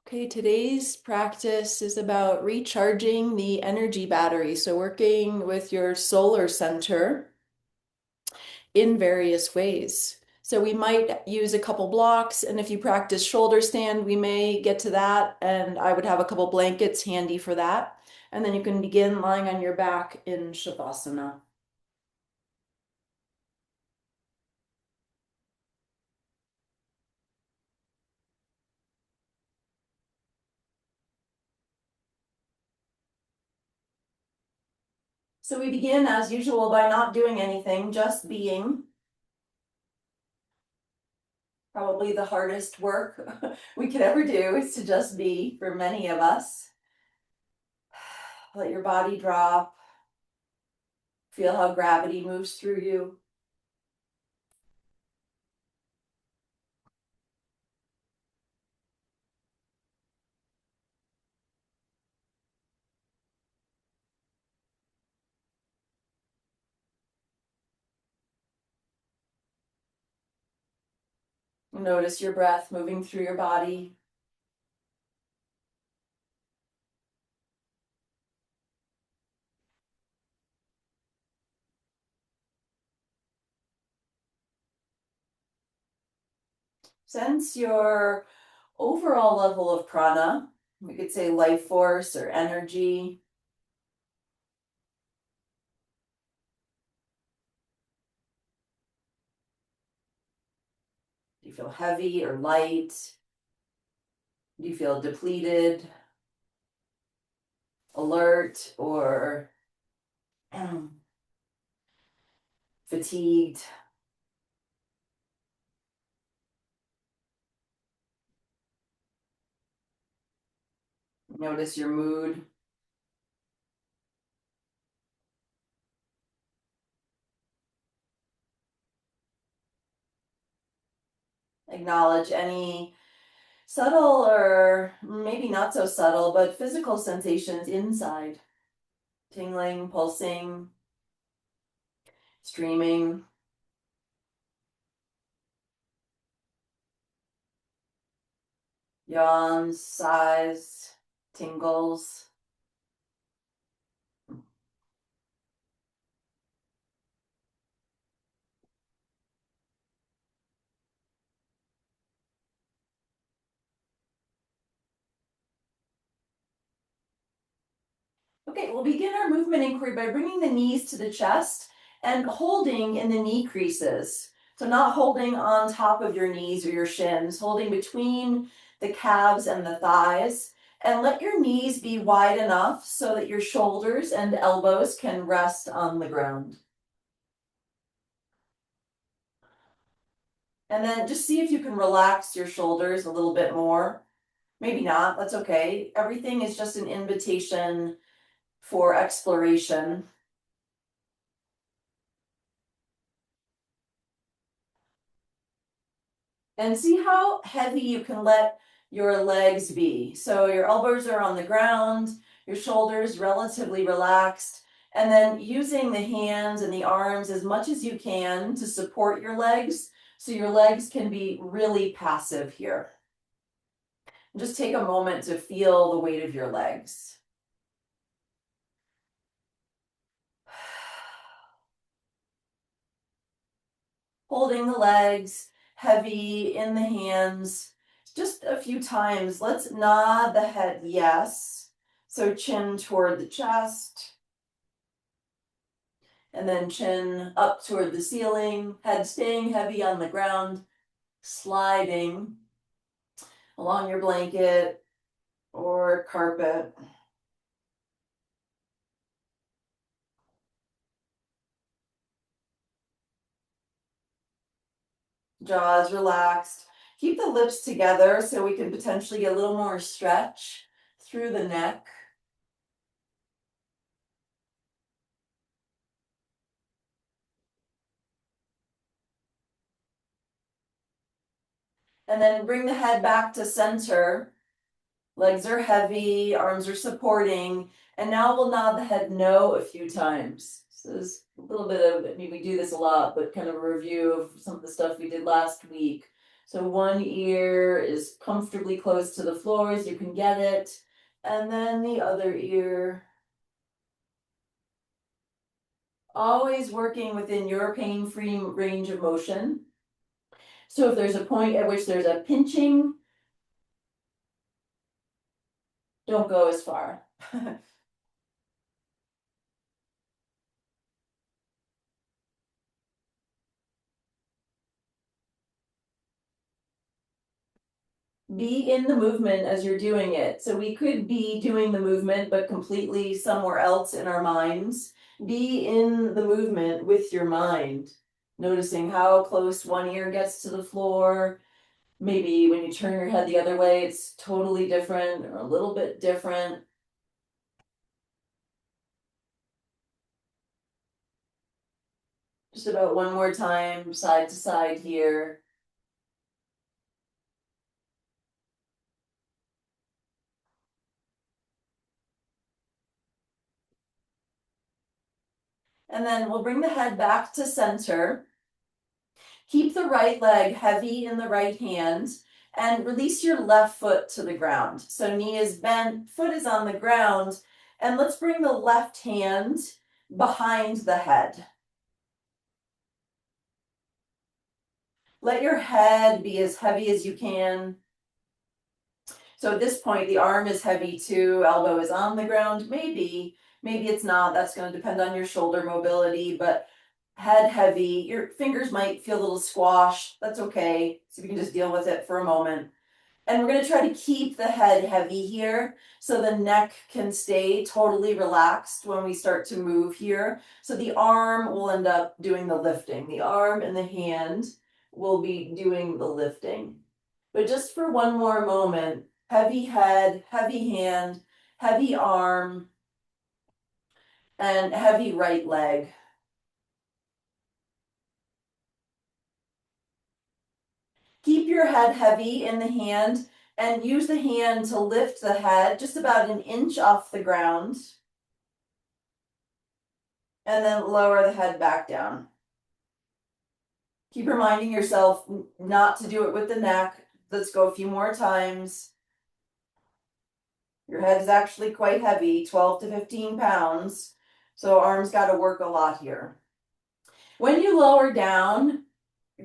Okay, today's practice is about recharging the energy battery. So, working with your solar center in various ways. So, we might use a couple blocks, and if you practice shoulder stand, we may get to that. And I would have a couple blankets handy for that. And then you can begin lying on your back in Shavasana. So, we begin as usual by not doing anything, just being. Probably the hardest work we could ever do is to just be for many of us. Let your body drop. Feel how gravity moves through you. Notice your breath moving through your body. Sense your overall level of prana. We could say life force or energy. Do you feel heavy or light? Do you feel depleted, alert, or fatigued? Notice your mood. Acknowledge any subtle or maybe not so subtle, but physical sensations inside. Tingling, pulsing, streaming. Yawns, sighs, tingles. Okay, we'll begin our movement inquiry by bringing the knees to the chest and holding in the knee creases. So not holding on top of your knees or your shins, holding between the calves and the thighs. And let your knees be wide enough so that your shoulders and elbows can rest on the ground. And then just see if you can relax your shoulders a little bit more. Maybe not, that's okay. Everything is just an invitation for exploration. And see how heavy you can let your legs be. So your elbows are on the ground, your shoulders relatively relaxed, and then using the hands and the arms as much as you can to support your legs so your legs can be really passive here. Just take a moment to feel the weight of your legs. Holding the legs heavy in the hands just a few times. Let's nod the head yes. So chin toward the chest. And then chin up toward the ceiling, head staying heavy on the ground, sliding along your blanket or carpet. Jaws relaxed. Keep the lips together so we can potentially get a little more stretch through the neck. And then bring the head back to center. Legs are heavy, arms are supporting, and now we'll nod the head no a few times. So there's a little bit of, I mean, we do this a lot, but kind of a review of some of the stuff we did last week. So one ear is comfortably close to the floor as you can get it. And then the other ear. Always working within your pain-free range of motion. So if there's a point at which there's a pinching, don't go as far. Be in the movement as you're doing it. So we could be doing the movement, but completely somewhere else in our minds. Be in the movement with your mind, noticing how close one ear gets to the floor. Maybe when you turn your head the other way, it's totally different or a little bit different. Just about one more time, side to side here. And then we'll bring the head back to center. Keep the right leg heavy in the right hand and release your left foot to the ground. So knee is bent, foot is on the ground, and let's bring the left hand behind the head. Let your head be as heavy as you can. So at this point, the arm is heavy too, elbow is on the ground, maybe it's not, that's going to depend on your shoulder mobility, but head heavy, your fingers might feel a little squashed, that's okay, so we can just deal with it for a moment. And we're going to try to keep the head heavy here so the neck can stay totally relaxed when we start to move here. So the arm will end up doing the lifting. The arm and the hand will be doing the lifting. But just for one more moment, heavy head, heavy hand, heavy arm, and heavy right leg. Keep your head heavy in the hand and use the hand to lift the head just about an inch off the ground. And then lower the head back down. Keep reminding yourself not to do it with the neck. Let's go a few more times. Your head is actually quite heavy, 12 to 15 pounds. So arms got to work a lot here. When you lower down,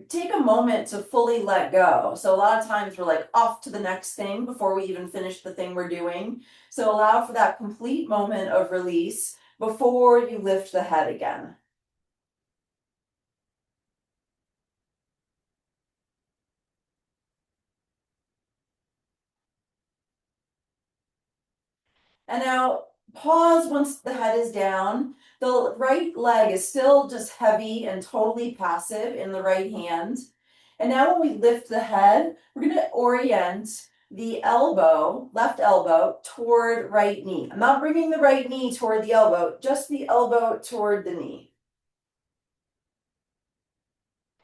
take a moment to fully let go. So a lot of times we're like off to the next thing before we even finish the thing we're doing. So allow for that complete moment of release before you lift the head again. And now pause once the head is down. The right leg is still just heavy and totally passive in the right hand. And now when we lift the head, we're going to orient the elbow, left elbow, toward right knee. I'm not bringing the right knee toward the elbow, just the elbow toward the knee.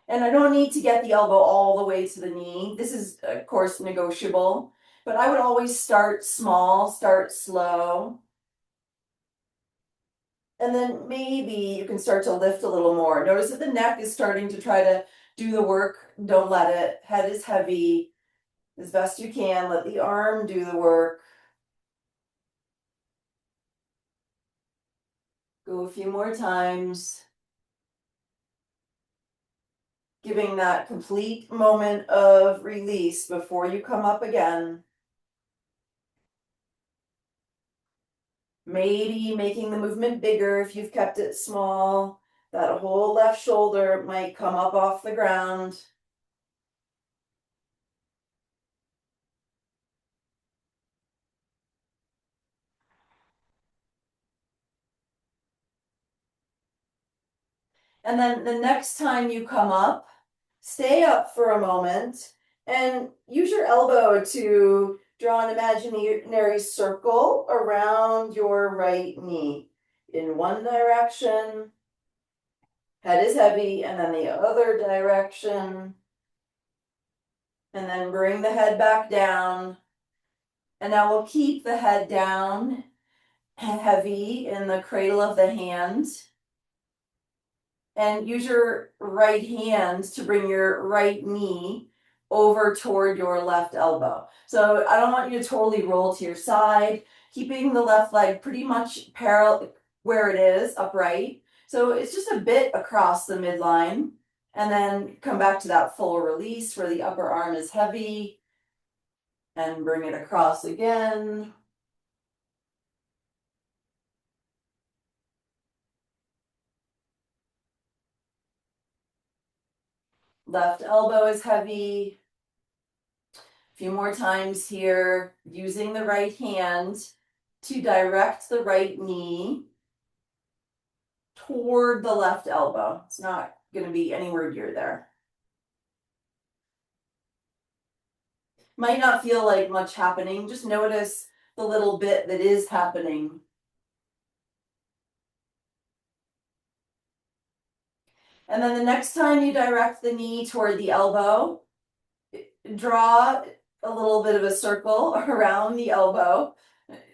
And I don't need to get the elbow all the way to the knee. This is, of course, negotiable, but I would always start small, start slow. And then maybe you can start to lift a little more. Notice that the neck is starting to try to do the work. Don't let it. Head is heavy as best you can. Let the arm do the work. Go a few more times. Giving that complete moment of release before you come up again. Maybe making the movement bigger if you've kept it small. That whole left shoulder might come up off the ground. And then the next time you come up, stay up for a moment and use your elbow to draw an imaginary circle around your right knee in one direction. Head is heavy, and then the other direction. And then bring the head back down. And now we'll keep the head down, heavy in the cradle of the hand. And use your right hand to bring your right knee over toward your left elbow. So I don't want you to totally roll to your side, keeping the left leg pretty much parallel where it is, upright. So it's just a bit across the midline, and then come back to that full release where the upper arm is heavy, and bring it across again. Left elbow is heavy. A few more times here, using the right hand to direct the right knee toward the left elbow. It's not going to be anywhere near there. Might not feel like much happening. Just notice the little bit that is happening. And then the next time you direct the knee toward the elbow, draw a little bit of a circle around the elbow.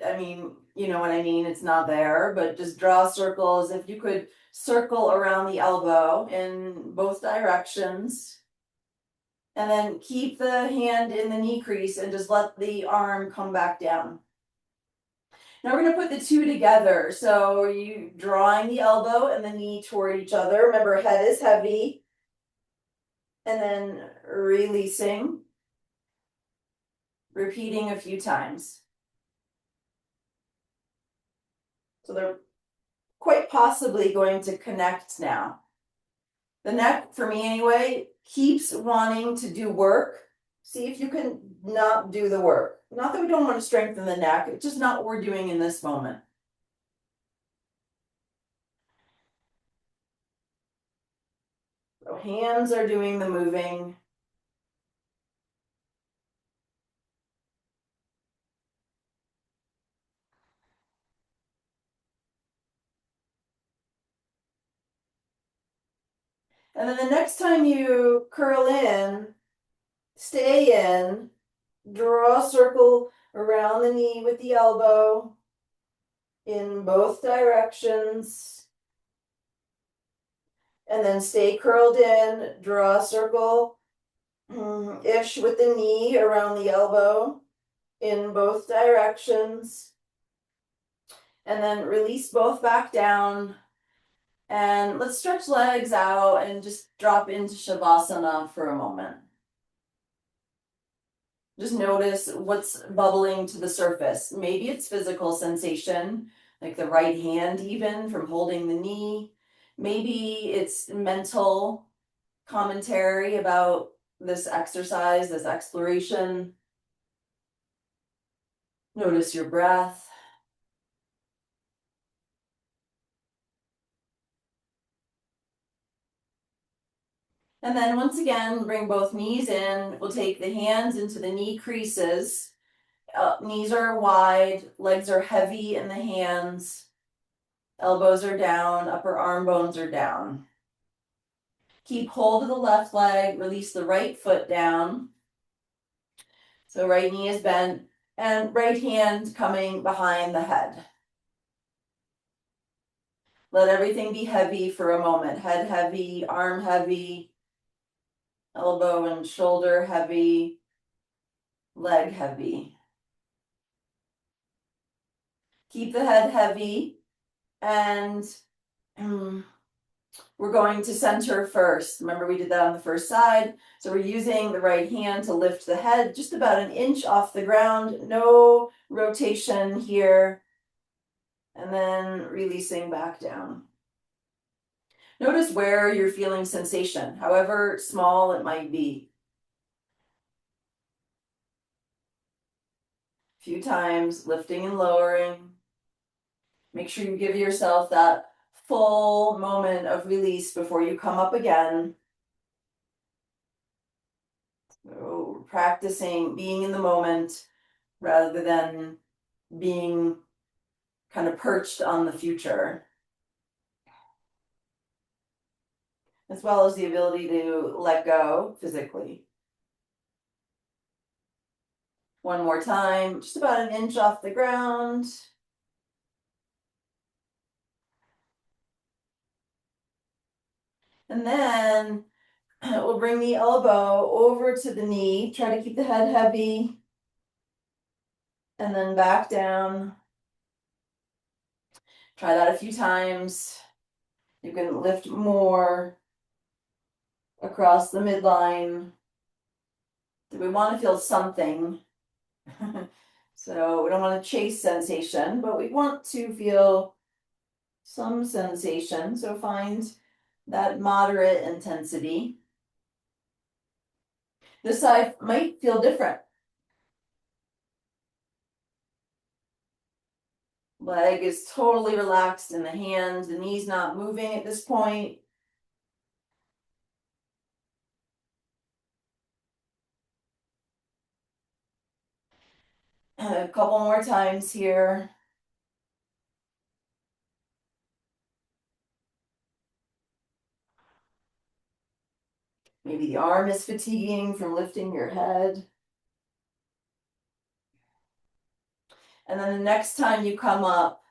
I mean, you know what I mean, it's not there, but just draw circles. If you could circle around the elbow in both directions. And then keep the hand in the knee crease and just let the arm come back down. Now we're going to put the two together. So you drawing the elbow and the knee toward each other. Remember, head is heavy. And then releasing. Repeating a few times. So they're quite possibly going to connect now. The neck, for me anyway, keeps wanting to do work. See if you can not do the work. Not that we don't want to strengthen the neck, it's just not what we're doing in this moment. So hands are doing the moving. And then the next time you curl in, stay in, draw a circle around the knee with the elbow in both directions. And then stay curled in, draw a circle ish with the knee around the elbow in both directions. And then release both back down. And let's stretch legs out and just drop into Shavasana for a moment. Just notice what's bubbling to the surface. Maybe it's physical sensation, like the right hand even from holding the knee. Maybe it's mental commentary about this exercise, this exploration. Notice your breath. And then once again, bring both knees in. We'll take the hands into the knee creases. Knees are wide, legs are heavy in the hands. Elbows are down, upper arm bones are down. Keep hold of the left leg, release the right foot down. So right knee is bent and right hand coming behind the head. Let everything be heavy for a moment. Head heavy, arm heavy, elbow and shoulder heavy, leg heavy. Keep the head heavy, and we're going to center first. Remember, we did that on the first side. So we're using the right hand to lift the head just about an inch off the ground. No rotation here. And then releasing back down. Notice where you're feeling sensation, however small it might be. A few times, lifting and lowering. Make sure you give yourself that full moment of release before you come up again. So practicing being in the moment rather than being kind of perched on the future. As well as the ability to let go physically. One more time, just about an inch off the ground. And then We'll bring the elbow over to the knee, try to keep the head heavy, and then back down. Try that a few times. You can lift more across the midline. We want to feel something. So we don't want to chase sensation, but we want to feel some sensation. So find that moderate intensity. This side might feel different. Leg is totally relaxed in the hand, the knee's not moving at this point. A couple more times here. Maybe the arm is fatiguing from lifting your head. And then the next time you come up,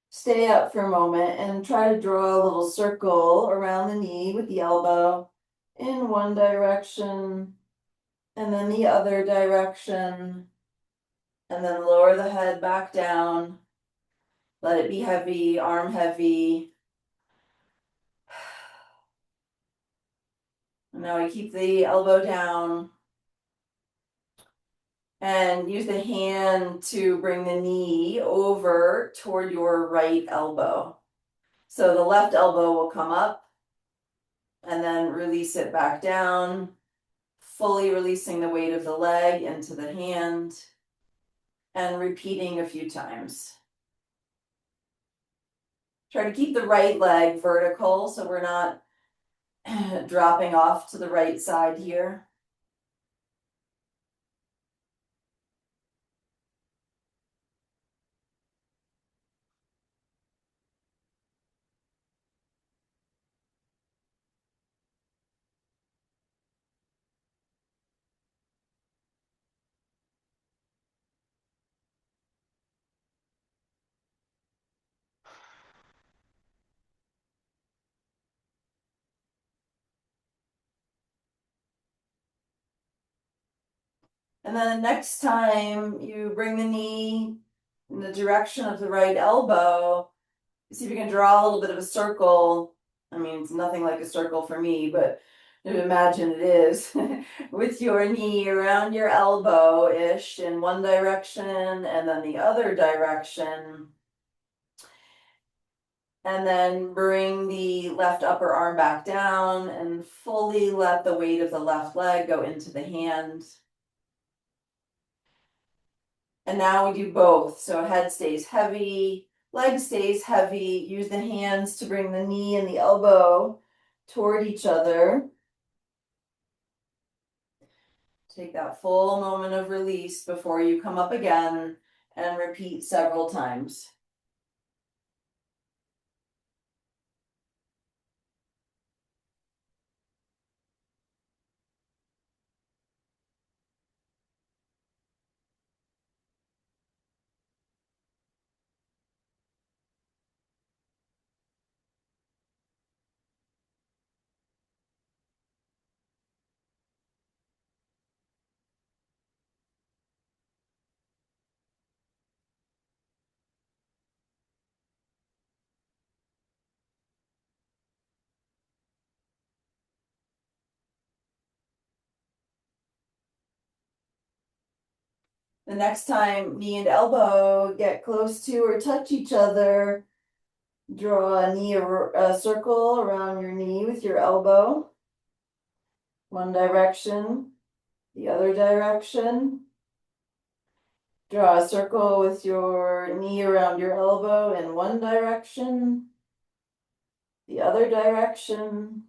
stay up for a moment and try to draw a little circle around the knee with the elbow in one direction and then the other direction. And then lower the head back down. Let it be heavy, arm heavy. And now I keep the elbow down. And use the hand to bring the knee over toward your right elbow. So the left elbow will come up and then release it back down, fully releasing the weight of the leg into the hand and repeating a few times. Try to keep the right leg vertical so we're not dropping off to the right side here. And then the next time you bring the knee in the direction of the right elbow, see if you can draw a little bit of a circle. I mean, it's nothing like a circle for me, but imagine it is with your knee around your elbow-ish in one direction and then the other direction. And then bring the left upper arm back down and fully let the weight of the left leg go into the hand. And now we do both. So head stays heavy, leg stays heavy. Use the hands to bring the knee and the elbow toward each other. Take that full moment of release before you come up again and repeat several times. The next time knee and elbow get close to or touch each other, draw a circle around your knee with your elbow. One direction, the other direction. Draw a circle with your knee around your elbow in one direction, the other direction,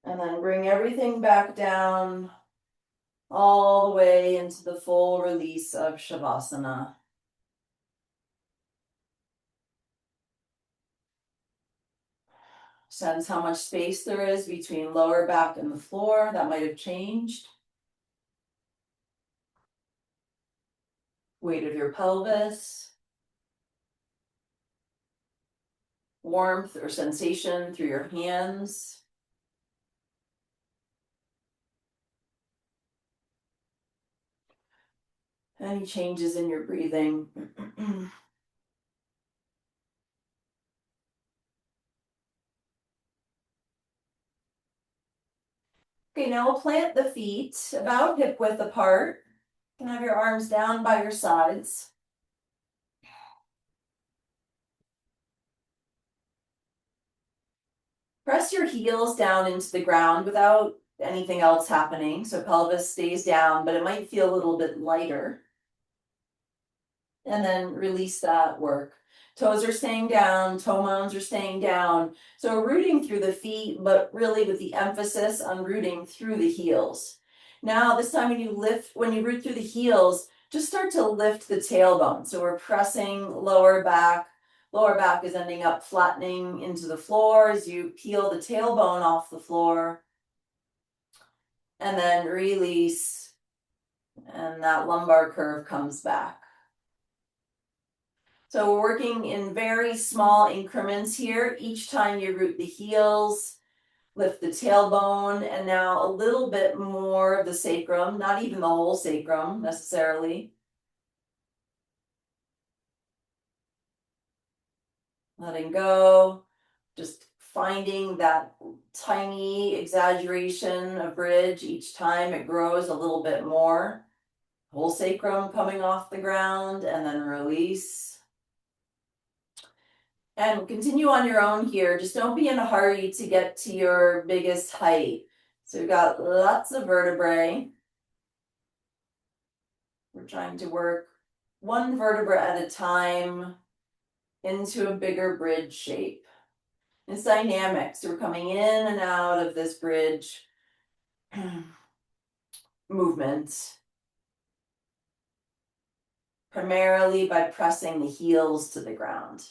and then bring everything back down all the way into the full release of Shavasana. Sense how much space there is between lower back and the floor. That might have changed. Weight of your pelvis. Warmth or sensation through your hands. Any changes in your breathing? Okay, now we'll plant the feet about hip width apart. You can have your arms down by your sides. Press your heels down into the ground without anything else happening. So pelvis stays down, but it might feel a little bit lighter. And then release that work. Toes are staying down, toe mounds are staying down. So we're rooting through the feet, but really with the emphasis on rooting through the heels. Now, this time when you root through the heels, just start to lift the tailbone. So we're pressing lower back. Lower back is ending up flattening into the floor as you peel the tailbone off the floor. And then release, and that lumbar curve comes back. So we're working in very small increments here. Each time you root the heels, lift the tailbone, and now a little bit more of the sacrum, not even the whole sacrum necessarily. Letting go, just finding that tiny exaggeration of bridge each time it grows a little bit more. Whole sacrum coming off the ground, and then release. And continue on your own here. Just don't be in a hurry to get to your biggest height. So we've got lots of vertebrae. We're trying to work one vertebra at a time into a bigger bridge shape. It's dynamic. So we're coming in and out of this bridge movement, primarily by pressing the heels to the ground.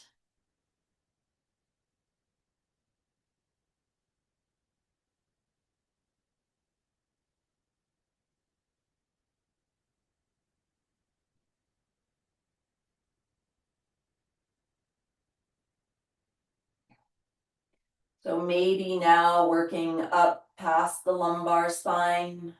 So maybe now working up past the lumbar spine.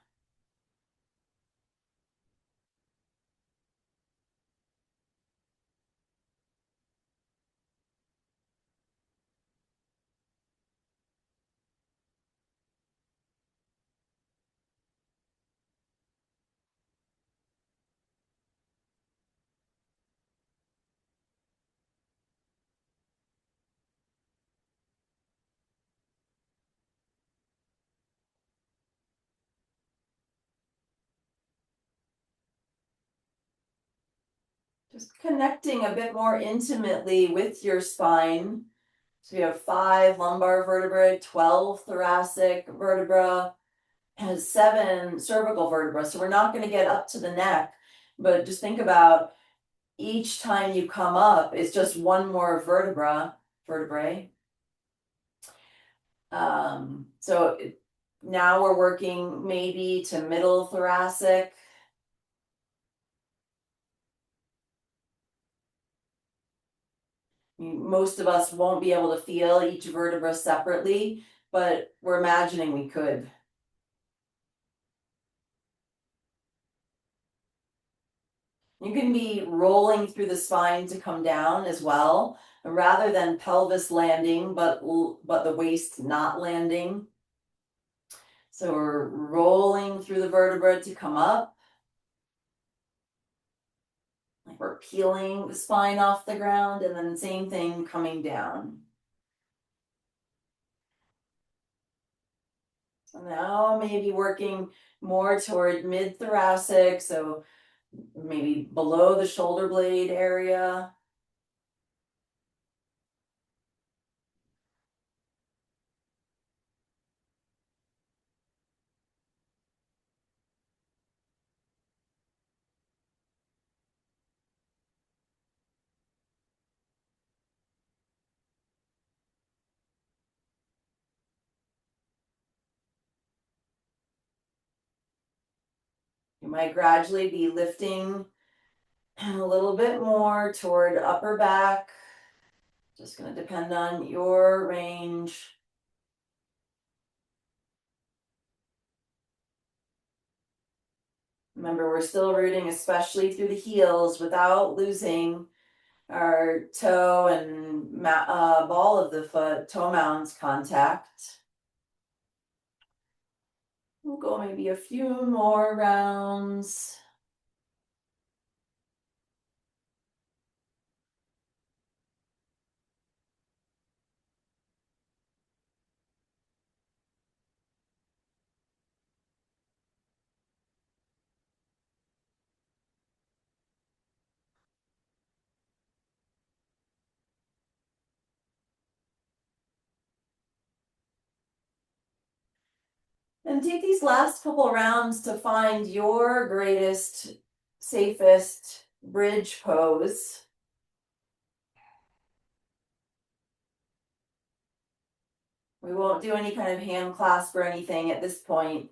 Just connecting a bit more intimately with your spine. So we have 5 lumbar vertebrae, 12 thoracic vertebra, and 7 cervical vertebra. So we're not going to get up to the neck, but just think about each time you come up, it's just one more vertebrae. Now we're working maybe to middle thoracic. Most of us won't be able to feel each vertebra separately, but we're imagining we could. You can be rolling through the spine to come down as well, rather than pelvis landing, but the waist not landing. So we're rolling through the vertebra to come up. Like we're peeling the spine off the ground, and then same thing coming down. So now maybe working more toward mid-thoracic, so maybe below the shoulder blade area. You might gradually be lifting a little bit more toward upper back. Just going to depend on your range. Remember, we're still rooting, especially through the heels, without losing our toe and ball of the foot, toe mounds contact. We'll go maybe a few more rounds. And take these last couple rounds to find your greatest, safest bridge pose. We won't do any kind of hand clasp or anything at this point.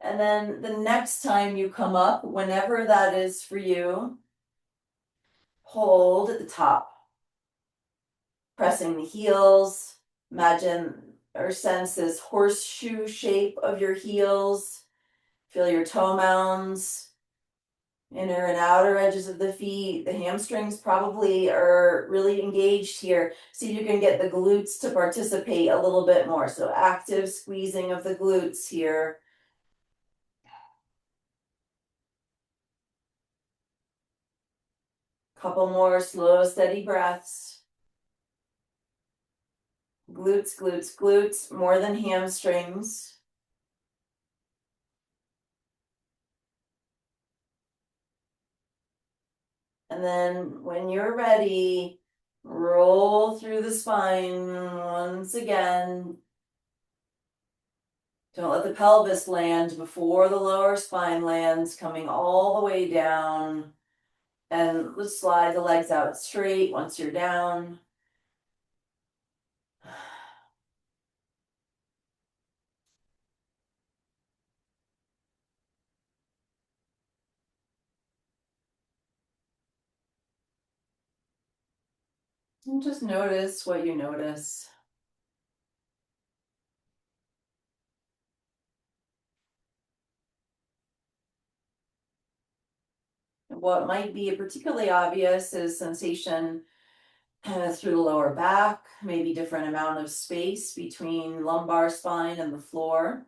And then the next time you come up, whenever that is for you, hold at the top, pressing the heels. Imagine or sense this horseshoe shape of your heels. Feel your toe mounds, inner and outer edges of the feet. The hamstrings probably are really engaged here. See if you can get the glutes to participate a little bit more. So active squeezing of the glutes here. Couple more slow, steady breaths. Glutes, glutes, glutes, more than hamstrings. And then when you're ready, roll through the spine once again. Don't let the pelvis land before the lower spine lands, coming all the way down. And let's slide the legs out straight once you're down. And just notice what you notice. What might be particularly obvious is sensation through the lower back, maybe different amount of space between lumbar spine and the floor.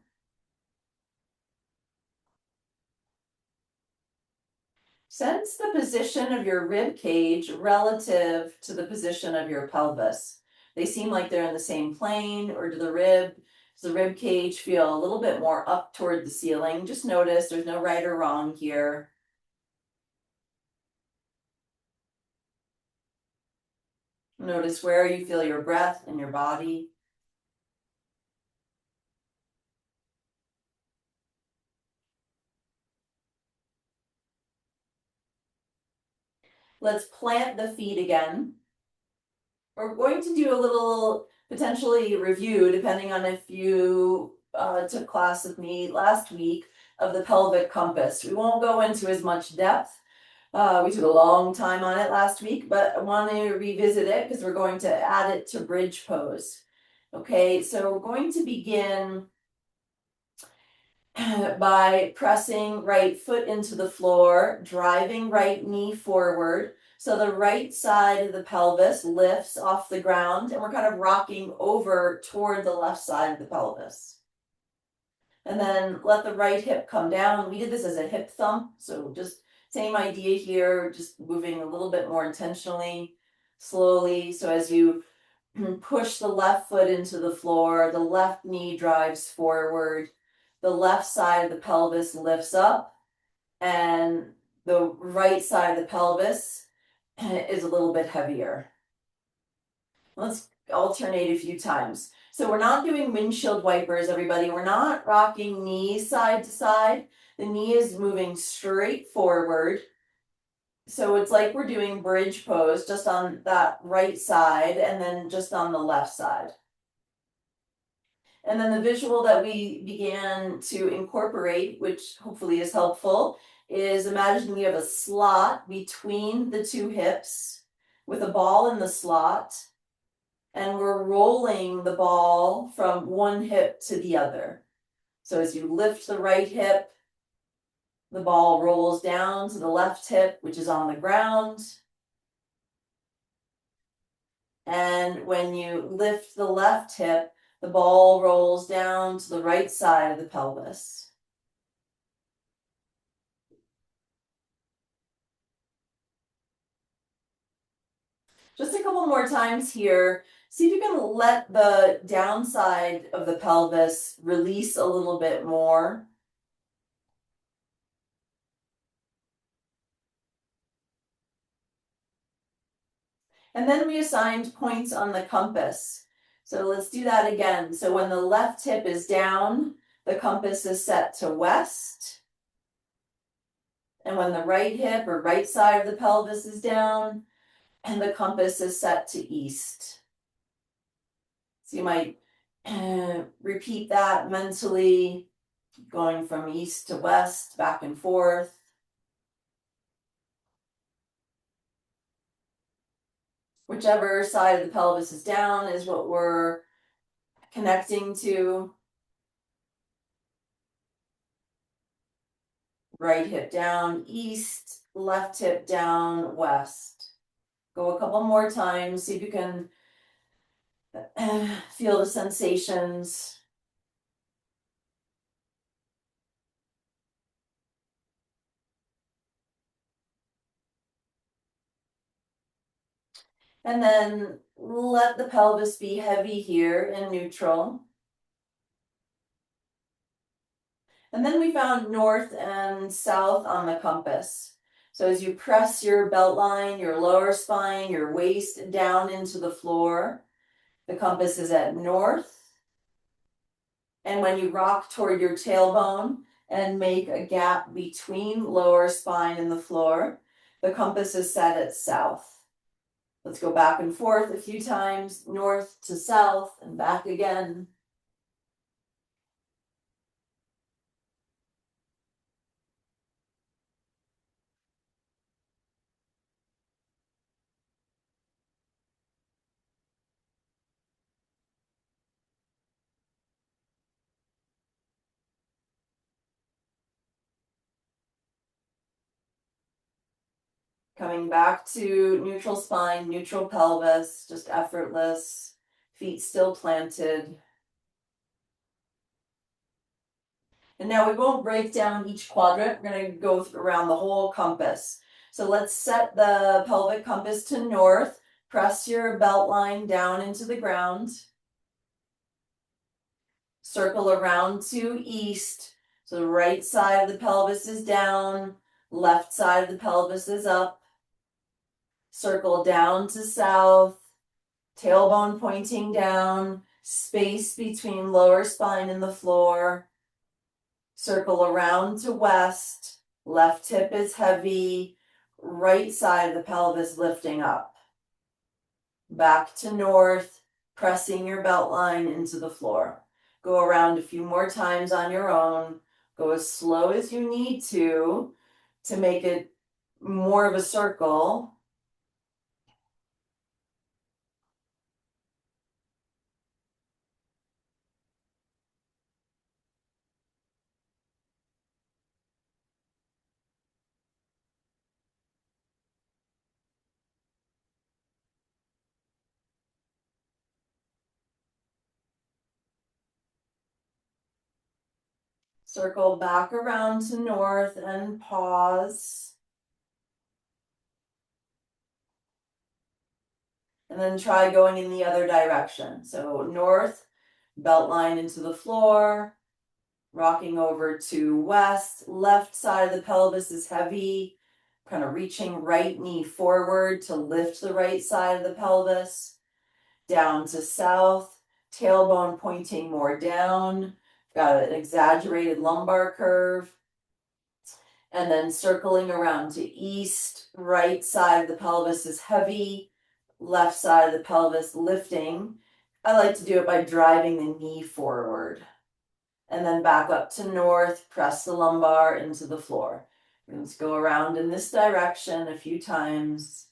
Sense the position of your rib cage relative to the position of your pelvis. They seem like they're in the same plane, or does the rib cage feel a little bit more up toward the ceiling? Just notice there's no right or wrong here. Notice where you feel your breath in your body. Let's plant the feet again. We're going to do a little potentially review, depending on if you took class with me last week, of the pelvic compass. We won't go into as much depth. We took a long time on it last week, but I want to revisit it because we're going to add it to bridge pose. Okay, so we're going to begin by pressing right foot into the floor, driving right knee forward. So the right side of the pelvis lifts off the ground, and we're kind of rocking over toward the left side of the pelvis. And then let the right hip come down. We did this as a hip thump, so just same idea here, just moving a little bit more intentionally, slowly. So as you push the left foot into the floor, the left knee drives forward, the left side of the pelvis lifts up, and the right side of the pelvis is a little bit heavier. Let's alternate a few times. So we're not doing windshield wipers, everybody. We're not rocking knees side to side. The knee is moving straight forward. So it's like we're doing bridge pose just on that right side and then just on the left side. And then the visual that we began to incorporate, which hopefully is helpful, is imagine you have a slot between the two hips with a ball in the slot. And we're rolling the ball from one hip to the other. So as you lift the right hip, the ball rolls down to the left hip, which is on the ground. And when you lift the left hip, the ball rolls down to the right side of the pelvis. Just a couple more times here. See if you can let the downside of the pelvis release a little bit more. And then we assigned points on the compass. So let's do that again. So when the left hip is down, the compass is set to west. And when the right hip or right side of the pelvis is down, and the compass is set to east. So you might repeat that mentally, going from east to west, back and forth. Whichever side of the pelvis is down is what we're connecting to. Right hip down, east, left hip down, west. Go a couple more times, see if you can feel the sensations. And then let the pelvis be heavy here in neutral. And then we found north and south on the compass. So as you press your belt line, your lower spine, your waist down into the floor, the compass is at north. And when you rock toward your tailbone and make a gap between lower spine and the floor, the compass is set at south. Let's go back and forth a few times, north to south and back again. Coming back to neutral spine, neutral pelvis, just effortless, feet still planted. And now we won't break down each quadrant. We're going to go around the whole compass. So let's set the pelvic compass to north. Press your belt line down into the ground. Circle around to east. So the right side of the pelvis is down, left side of the pelvis is up. Circle down to south, tailbone pointing down, space between lower spine and the floor. Circle around to west, left hip is heavy, right side of the pelvis lifting up. Back to north, pressing your belt line into the floor. Go around a few more times on your own. Go as slow as you need to make it more of a circle. Circle back around to north and pause. And then try going in the other direction. So north, belt line into the floor, rocking over to west. Left side of the pelvis is heavy, kind of reaching right knee forward to lift the right side of the pelvis. Down to south, tailbone pointing more down. Got an exaggerated lumbar curve. And then circling around to east, right side of the pelvis is heavy, left side of the pelvis lifting. I like to do it by driving the knee forward. And then back up to north, press the lumbar into the floor. Let's go around in this direction a few times.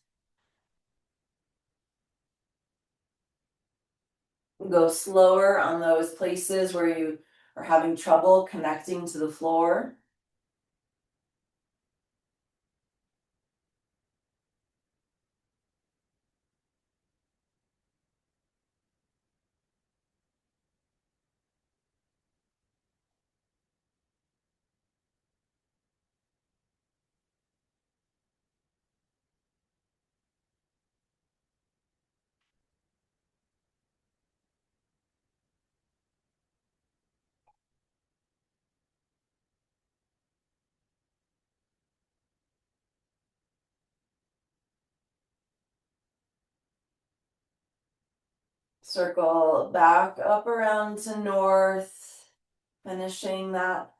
Go slower on those places where you are having trouble connecting to the floor. Circle back up around to north, finishing that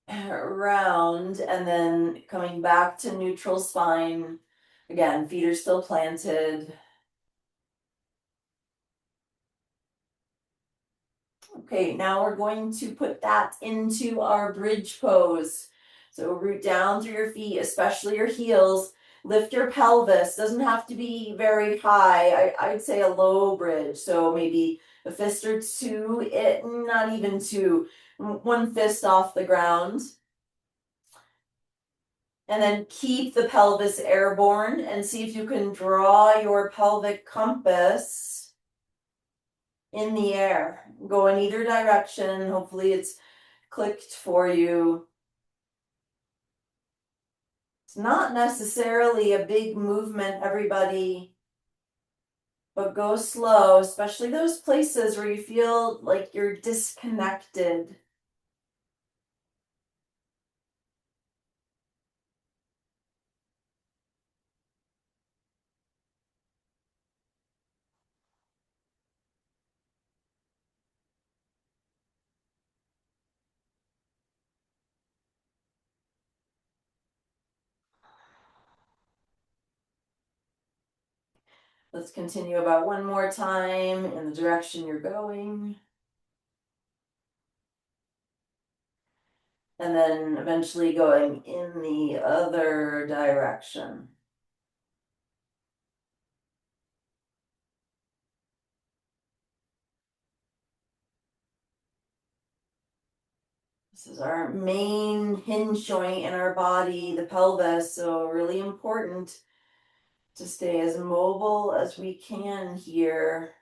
round, and then coming back to neutral spine. Again, feet are still planted. Okay, now we're going to put that into our bridge pose. So root down through your feet, especially your heels. Lift your pelvis. Doesn't have to be very high. I'd say a low bridge. So maybe a fist or two, not even two. One fist off the ground. And then keep the pelvis airborne and see if you can draw your pelvic compass in the air. Go in either direction. Hopefully it's clicked for you. It's not necessarily a big movement, everybody, but go slow, especially those places where you feel like you're disconnected. Let's continue about one more time in the direction you're going. And then eventually going in the other direction. This is our main hinge joint in our body, the pelvis, so really important to stay as mobile as we can here.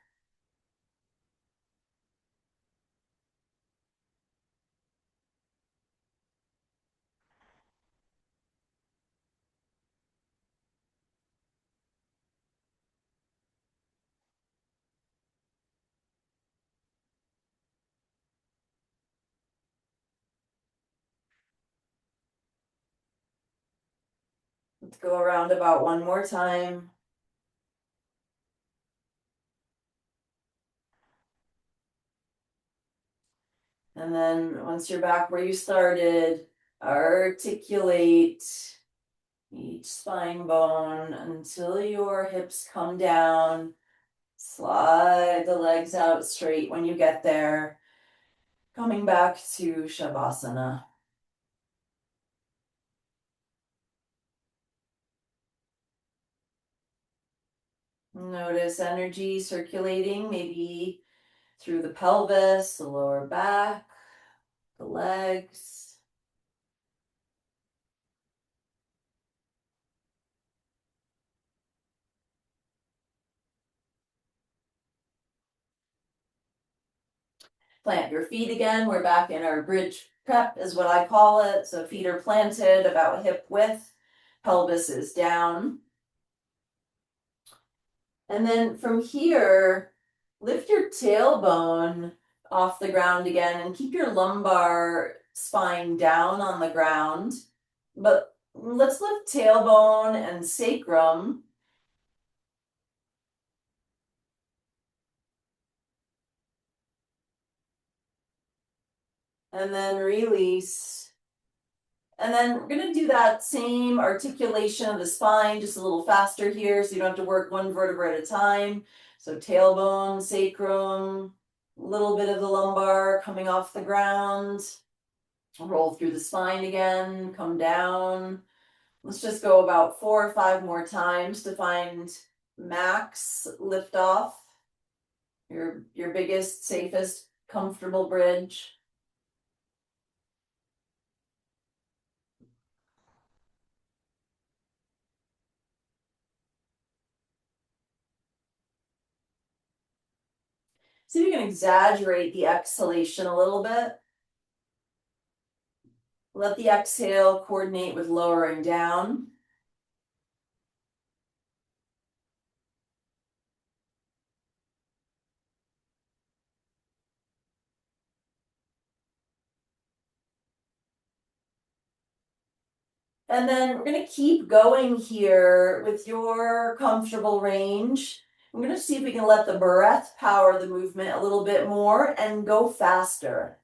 Let's go around about one more time. And then once you're back where you started, articulate each spine bone until your hips come down. Slide the legs out straight when you get there. Coming back to Shavasana. Notice energy circulating, maybe through the pelvis, the lower back, the legs. Plant your feet again. We're back in our bridge prep is what I call it. So feet are planted about hip width, pelvis is down. And then from here, lift your tailbone off the ground again and keep your lumbar spine down on the ground. But let's lift tailbone and sacrum. And then release. And then we're going to do that same articulation of the spine, just a little faster here, so you don't have to work one vertebra at a time. So tailbone, sacrum, a little bit of the lumbar coming off the ground. Roll through the spine again, come down. Let's just go about 4 or 5 more times to find max lift off. your biggest, safest, comfortable bridge. See if you can exaggerate the exhalation a little bit. Let the exhale coordinate with lowering down. And then we're going to keep going here with your comfortable range. I'm going to see if we can let the breath power the movement a little bit more and go faster.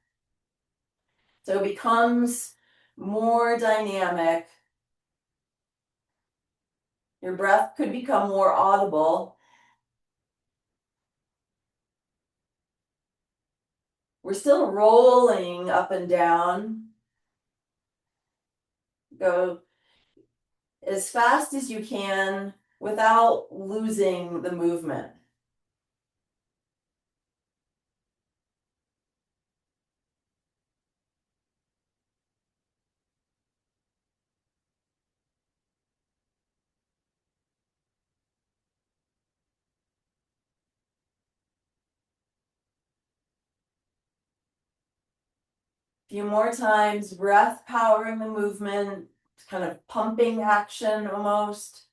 So it becomes more dynamic. Your breath could become more audible. We're still rolling up and down. Go as fast as you can without losing the movement. A few more times, breath powering the movement, kind of pumping action almost.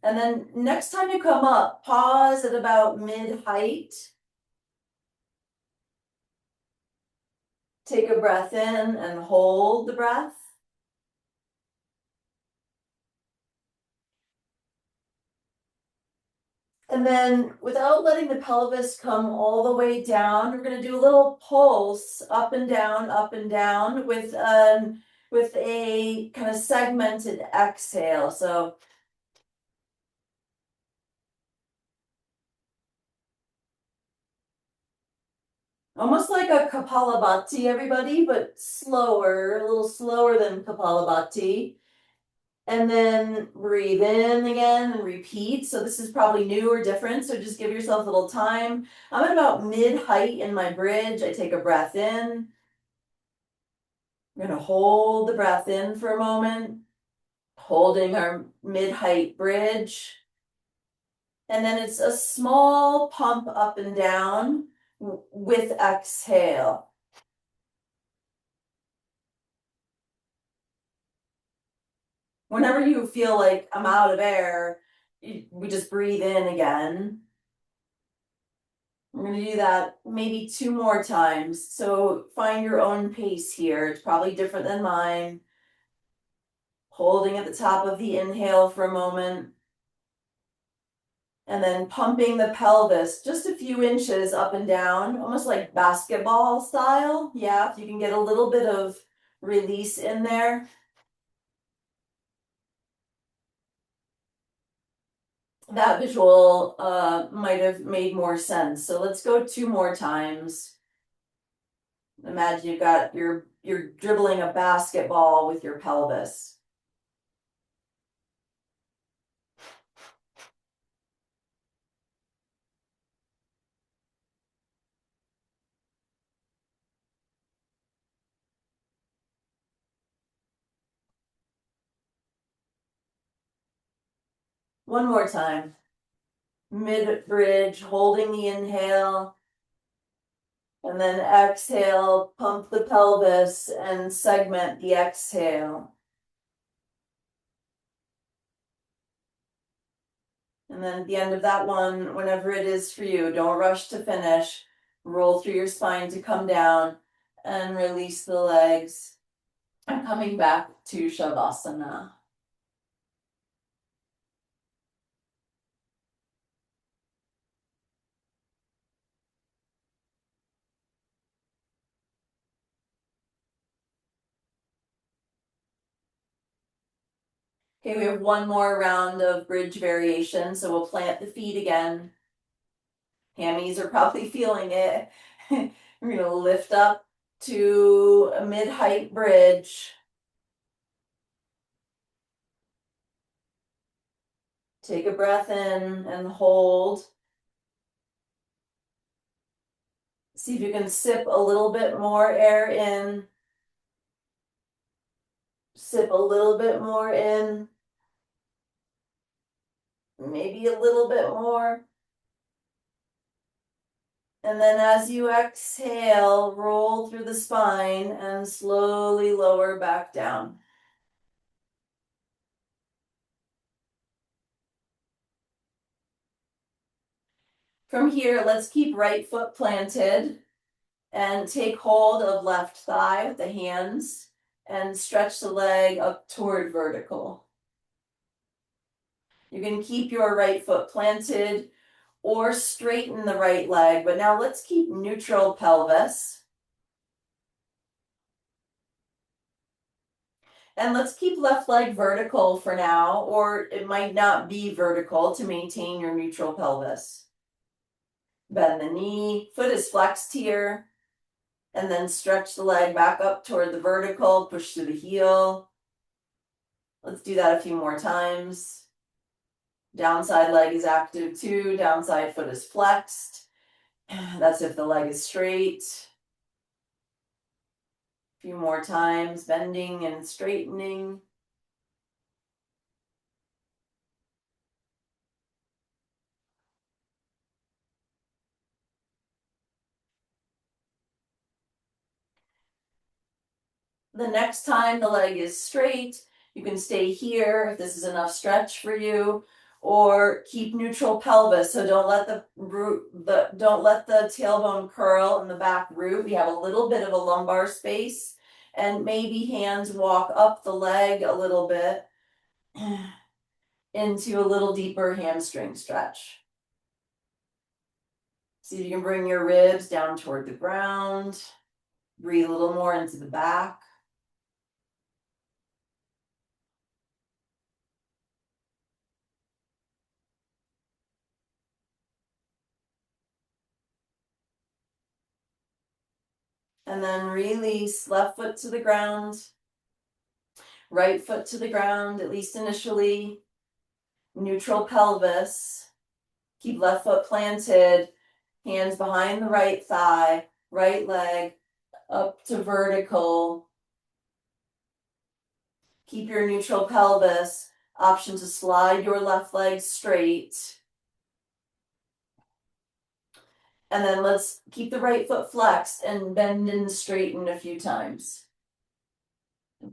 And then next time you come up, pause at about mid-height. Take a breath in and hold the breath. And then without letting the pelvis come all the way down, we're going to do a little pulse up and down with a kind of segmented exhale. So almost like a Kapalabhati, everybody, but slower, a little slower than Kapalabhati. And then breathe in again and repeat. So this is probably new or different. So just give yourself a little time. I'm at about mid-height in my bridge. I take a breath in. I'm going to hold the breath in for a moment, holding our mid-height bridge. And then it's a small pump up and down with exhale. Whenever you feel like I'm out of air, we just breathe in again. We're going to do that maybe 2 more times. So find your own pace here. It's probably different than mine. Holding at the top of the inhale for a moment. And then pumping the pelvis just a few inches up and down, almost like basketball style. Yeah, if you can get a little bit of release in there. That visual might have made more sense. So let's go 2 more times. Imagine you've got you're dribbling a basketball with your pelvis. One more time. Mid bridge, holding the inhale. And then exhale, pump the pelvis and segment the exhale. And then at the end of that one, whenever it is for you, don't rush to finish. Roll through your spine to come down and release the legs. I'm coming back to Shavasana. Okay, we have one more round of bridge variation, so we'll plant the feet again. Hammies are probably feeling it. We're going to lift up to a mid-height bridge. Take a breath in and hold. See if you can sip a little bit more air in. Sip a little bit more in. Maybe a little bit more. And then as you exhale, roll through the spine and slowly lower back down. From here, let's keep right foot planted and take hold of left thigh with the hands and stretch the leg up toward vertical. You can keep your right foot planted or straighten the right leg, but now let's keep neutral pelvis. And let's keep left leg vertical for now, or it might not be vertical to maintain your neutral pelvis. Bend the knee, foot is flexed here, and then stretch the leg back up toward the vertical, push through the heel. Let's do that a few more times. Downside leg is active too, downside foot is flexed. That's if the leg is straight. A few more times, bending and straightening. The next time the leg is straight, you can stay here if this is enough stretch for you, or keep neutral pelvis. So don't let the tailbone curl in the back root. We have a little bit of a lumbar space, and maybe hands walk up the leg a little bit into a little deeper hamstring stretch. See if you can bring your ribs down toward the ground. Breathe a little more into the back. And then release left foot to the ground, right foot to the ground, at least initially. Neutral pelvis. Keep left foot planted, hands behind the right thigh, right leg up to vertical. Keep your neutral pelvis. Option to slide your left leg straight. And then let's keep the right foot flexed and bend and straighten a few times.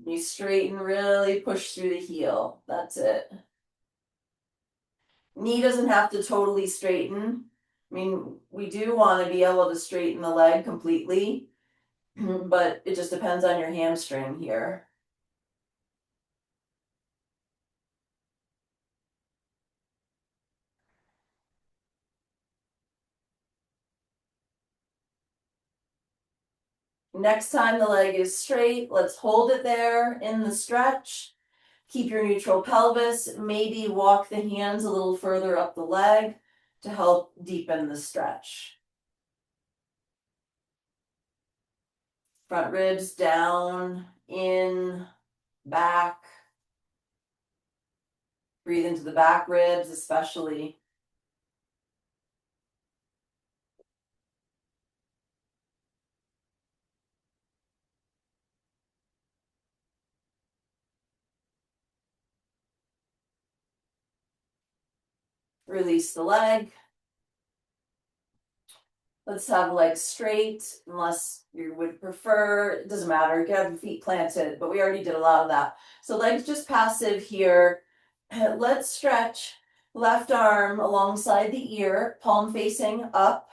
You straighten, really push through the heel. That's it. Knee doesn't have to totally straighten. I mean, we do want to be able to straighten the leg completely, but it just depends on your hamstring here. Next time the leg is straight, let's hold it there in the stretch. Keep your neutral pelvis. Maybe walk the hands a little further up the leg to help deepen the stretch. Front ribs down, in, back. Breathe into the back ribs especially. Release the leg. Let's have the legs straight, unless you would prefer, it doesn't matter, you can have your feet planted, but we already did a lot of that. So legs just passive here. Let's stretch left arm alongside the ear, palm facing up.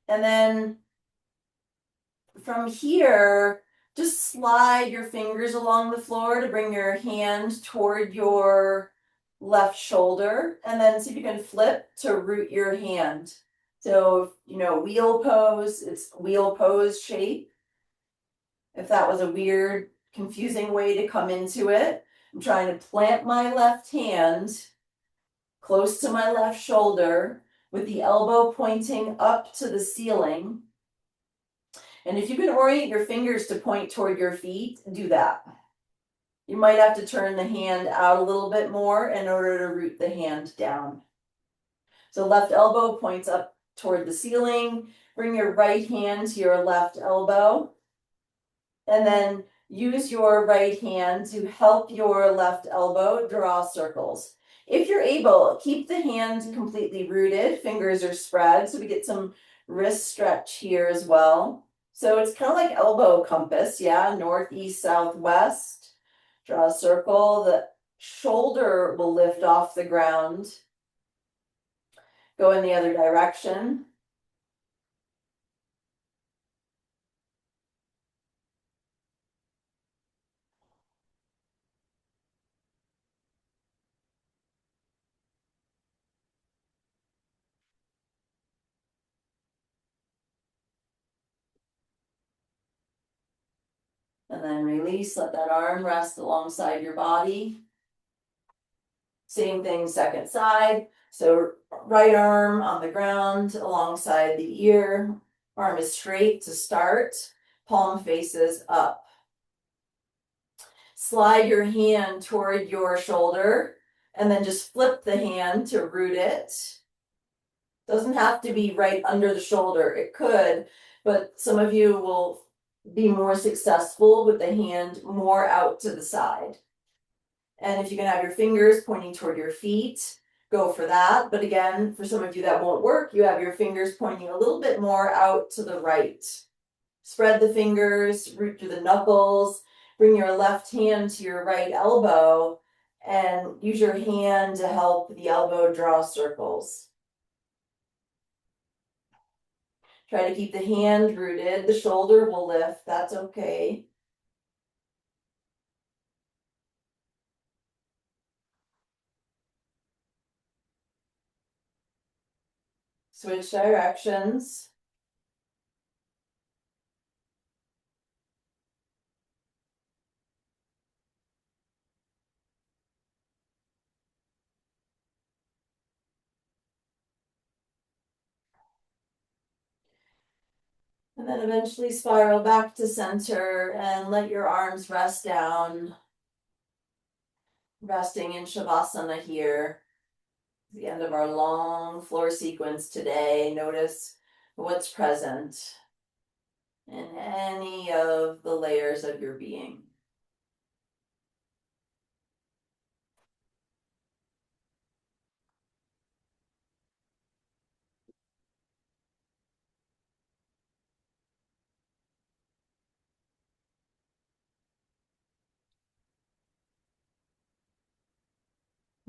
And then from here, just slide your fingers along the floor to bring your hand toward your left shoulder, and then see if you can flip to root your hand. So, wheel pose, it's wheel pose shape. If that was a weird, confusing way to come into it, I'm trying to plant my left hand close to my left shoulder with the elbow pointing up to the ceiling. And if you can orient your fingers to point toward your feet, do that. You might have to turn the hand out a little bit more in order to root the hand down. So left elbow points up toward the ceiling. Bring your right hand to your left elbow. And then use your right hand to help your left elbow draw circles. If you're able, keep the hand completely rooted, fingers are spread, so we get some wrist stretch here as well. So it's kind of like elbow compass, yeah, north, east, south, west. Draw a circle, the shoulder will lift off the ground. Go in the other direction. And then release, let that arm rest alongside your body. Same thing, second side. So right arm on the ground alongside the ear. Arm is straight to start. Palm faces up. Slide your hand toward your shoulder and then just flip the hand to root it. Doesn't have to be right under the shoulder. It could, but some of you will be more successful with the hand more out to the side. And if you can have your fingers pointing toward your feet, go for that. But again, for some of you that won't work, you have your fingers pointing a little bit more out to the right. Spread the fingers, root through the knuckles, bring your left hand to your right elbow, and use your hand to help the elbow draw circles. Try to keep the hand rooted. The shoulder will lift, that's okay. Switch directions. And then eventually spiral back to center and let your arms rest down. Resting in Shavasana here. The end of our long floor sequence today. Notice what's present in any of the layers of your being.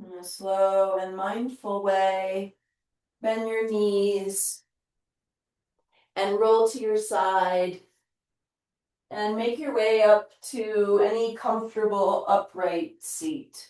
In a slow and mindful way, bend your knees and roll to your side and make your way up to any comfortable upright seat.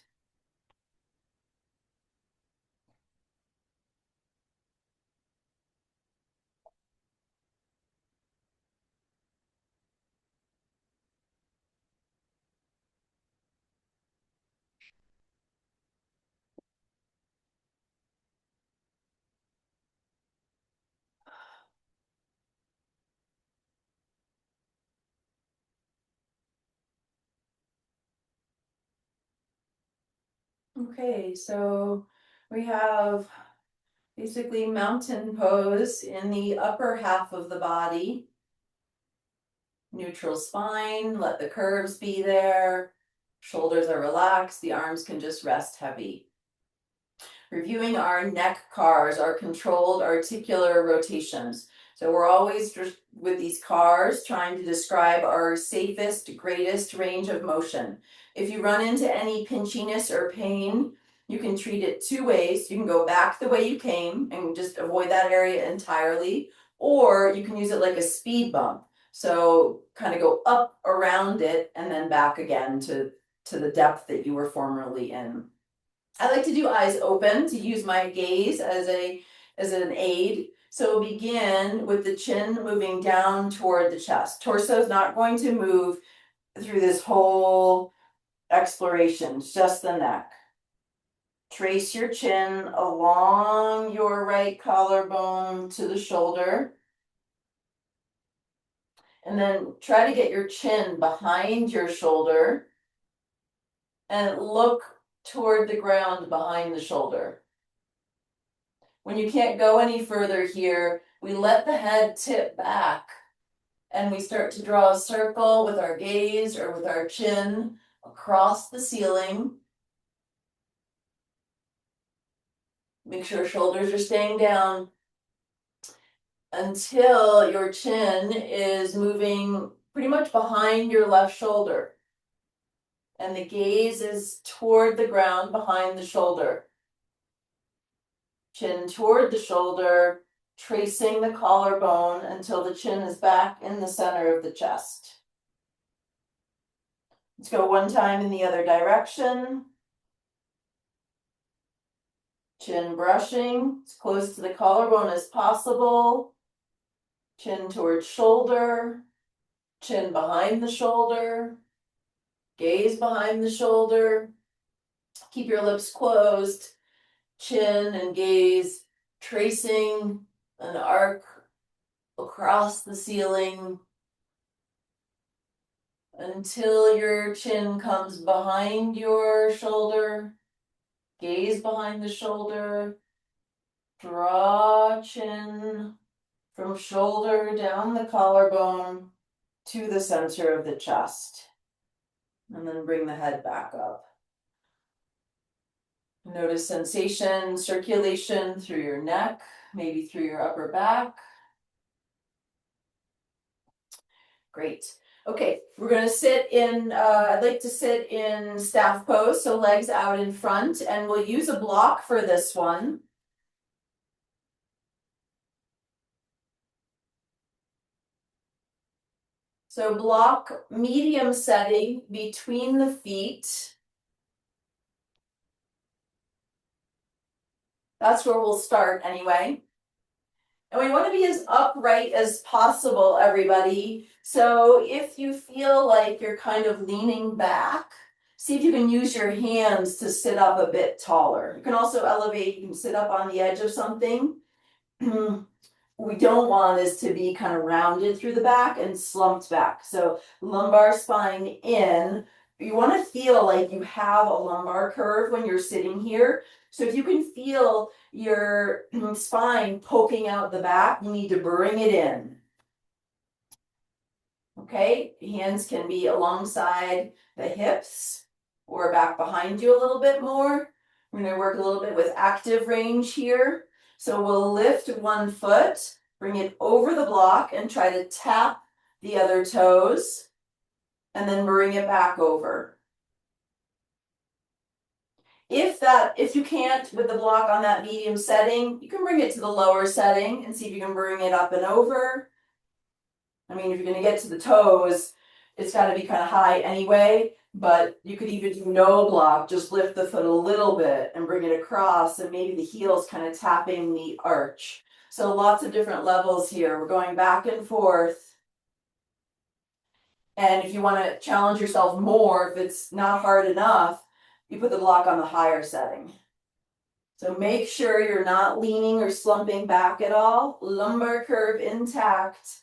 Okay, so we have basically mountain pose in the upper half of the body. Neutral spine, let the curves be there. Shoulders are relaxed, the arms can just rest heavy. Reviewing our neck cars, our controlled articular rotations. So we're always just with these cars trying to describe our safest, greatest range of motion. If you run into any pinchiness or pain, you can treat it two ways. You can go back the way you came and just avoid that area entirely, or you can use it like a speed bump. So kind of go up around it and then back again to the depth that you were formerly in. I like to do eyes open to use my gaze as an aid. So begin with the chin moving down toward the chest. Torso is not going to move through this whole exploration, just the neck. Trace your chin along your right collarbone to the shoulder. And then try to get your chin behind your shoulder. and look toward the ground behind the shoulder. When you can't go any further here, we let the head tip back and we start to draw a circle with our gaze or with our chin across the ceiling. Make sure shoulders are staying down until your chin is moving pretty much behind your left shoulder. And the gaze is toward the ground behind the shoulder. Chin toward the shoulder, tracing the collarbone until the chin is back in the center of the chest. Let's go one time in the other direction. Chin brushing as close to the collarbone as possible. Chin towards shoulder, chin behind the shoulder, gaze behind the shoulder. Keep your lips closed, chin and gaze tracing an arc across the ceiling until your chin comes behind your shoulder, gaze behind the shoulder, draw chin from shoulder down the collarbone to the center of the chest, and then bring the head back up. Notice sensation, circulation through your neck, maybe through your upper back. Great. Okay, we're going to sit in, I'd like to sit in staff pose, so legs out in front, and we'll use a block for this one. So block medium setting between the feet. That's where we'll start anyway. And we want to be as upright as possible, everybody. So if you feel like you're kind of leaning back, see if you can use your hands to sit up a bit taller. You can also elevate, you can sit up on the edge of something. We don't want is to be kind of rounded through the back and slumped back. So lumbar spine in. You want to feel like you have a lumbar curve when you're sitting here. So if you can feel your spine poking out the back, you need to bring it in. Okay, hands can be alongside the hips or back behind you a little bit more. We're going to work a little bit with active range here. So we'll lift one foot, bring it over the block and try to tap the other toes, and then bring it back over. If you can't with the block on that medium setting, you can bring it to the lower setting and see if you can bring it up and over. I mean, if you're going to get to the toes, it's got to be kind of high anyway, but you could even do no block, just lift the foot a little bit and bring it across, and maybe the heel's kind of tapping the arch. So lots of different levels here. We're going back and forth. And if you want to challenge yourself more, if it's not hard enough, you put the block on the higher setting. So make sure you're not leaning or slumping back at all. Lumbar curve intact.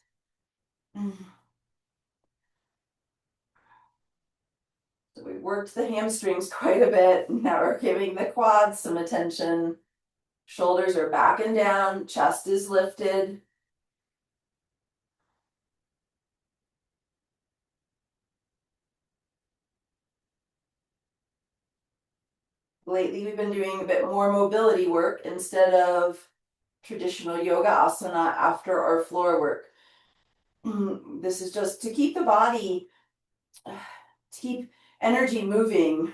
So we worked the hamstrings quite a bit. Now we're giving the quads some attention. Shoulders are back and down, chest is lifted. Lately, we've been doing a bit more mobility work instead of traditional yoga asana after our floor work. This is just to keep the body, to keep energy moving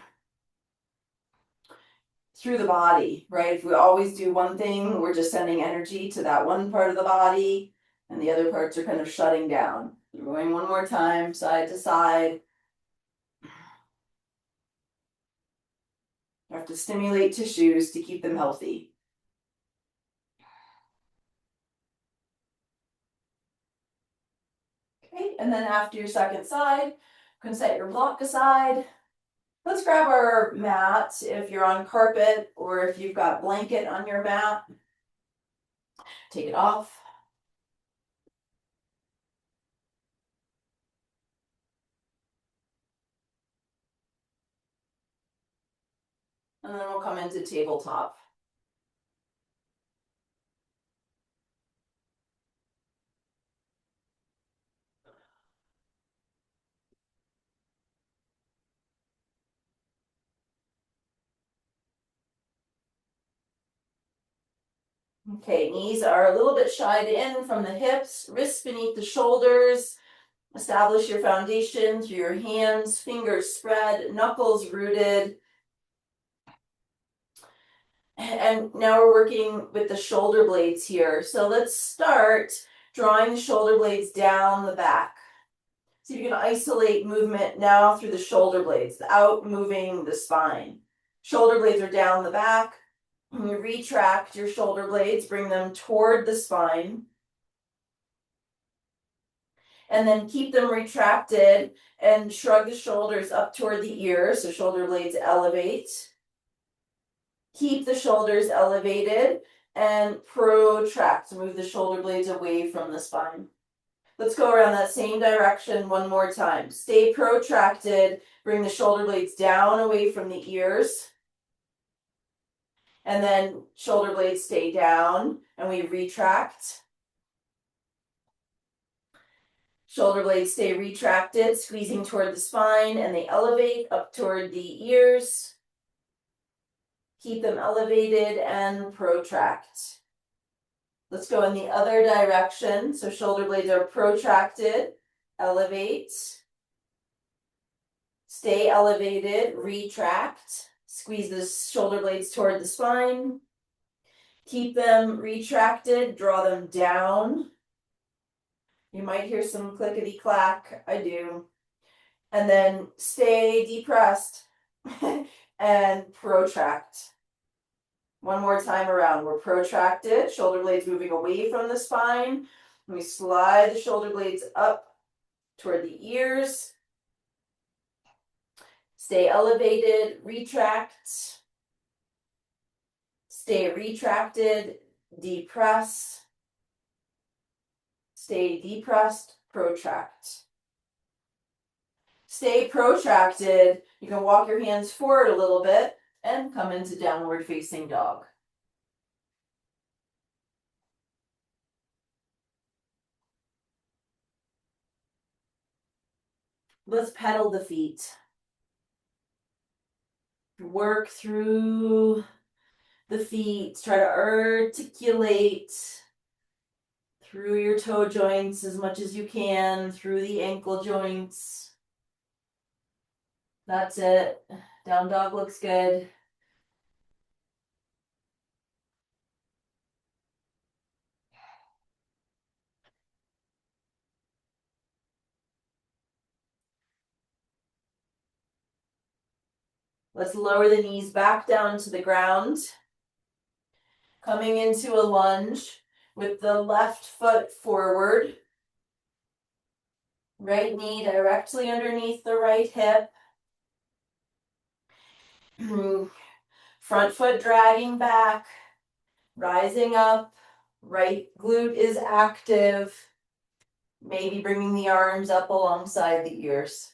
through the body, right? If we always do one thing, we're just sending energy to that one part of the body, and the other parts are kind of shutting down. We're going one more time, side to side. You have to stimulate tissues to keep them healthy. Okay, and then after your second side, you can set your block aside. Let's grab our mat if you're on carpet or if you've got blanket on your mat. Take it off. And then we'll come into tabletop. Okay, knees are a little bit shied in from the hips, wrists beneath the shoulders. Establish your foundation through your hands, fingers spread, knuckles rooted. And now we're working with the shoulder blades here. So let's start drawing the shoulder blades down the back. So you can isolate movement now through the shoulder blades without moving the spine. Shoulder blades are down the back. You retract your shoulder blades, bring them toward the spine. And then keep them retracted and shrug the shoulders up toward the ears, so shoulder blades elevate. Keep the shoulders elevated and protract. Move the shoulder blades away from the spine. Let's go around that same direction one more time. Stay protracted, bring the shoulder blades down away from the ears. And then shoulder blades stay down and we retract. Shoulder blades stay retracted, squeezing toward the spine, and they elevate up toward the ears. Keep them elevated and protract. Let's go in the other direction. So shoulder blades are protracted, elevate, stay elevated, retract, squeeze the shoulder blades toward the spine. Keep them retracted, draw them down. You might hear some clickety clack, I do. And then stay depressed and protract. One more time around. We're protracted, shoulder blades moving away from the spine. We slide the shoulder blades up toward the ears. Stay elevated, retract. Stay retracted, depress. Stay depressed, protract. Stay protracted. You can walk your hands forward a little bit and come into downward facing dog. Let's pedal the feet. Work through the feet. Try to articulate through your toe joints as much as you can, through the ankle joints. That's it. Down dog looks good. Let's lower the knees back down to the ground. Coming into a lunge with the left foot forward. Right knee directly underneath the right hip. Front foot dragging back, rising up. Right glute is active. Maybe bringing the arms up alongside the ears.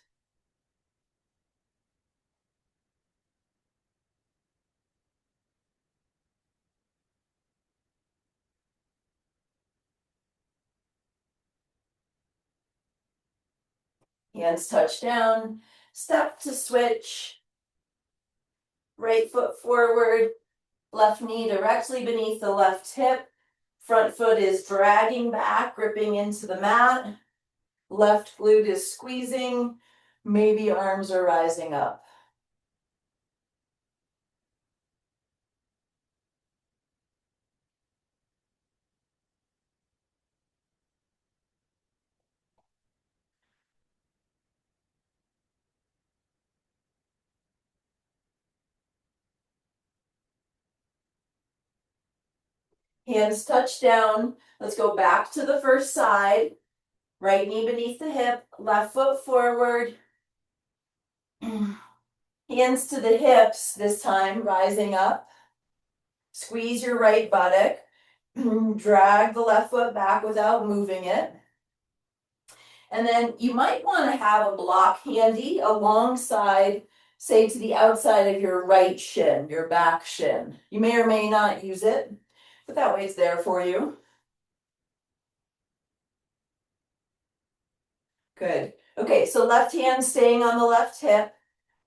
Hands touch down, step to switch. Right foot forward, left knee directly beneath the left hip. Front foot is dragging back, gripping into the mat. Left glute is squeezing, maybe arms are rising up. Hands touch down. Let's go back to the first side. Right knee beneath the hip, left foot forward. Hands to the hips, this time rising up. Squeeze your right buttock. Drag the left foot back without moving it. And then you might want to have a block handy alongside say to the outside of your right shin, your back shin. You may or may not use it, but that way it's there for you. Good. Okay, so left hand staying on the left hip,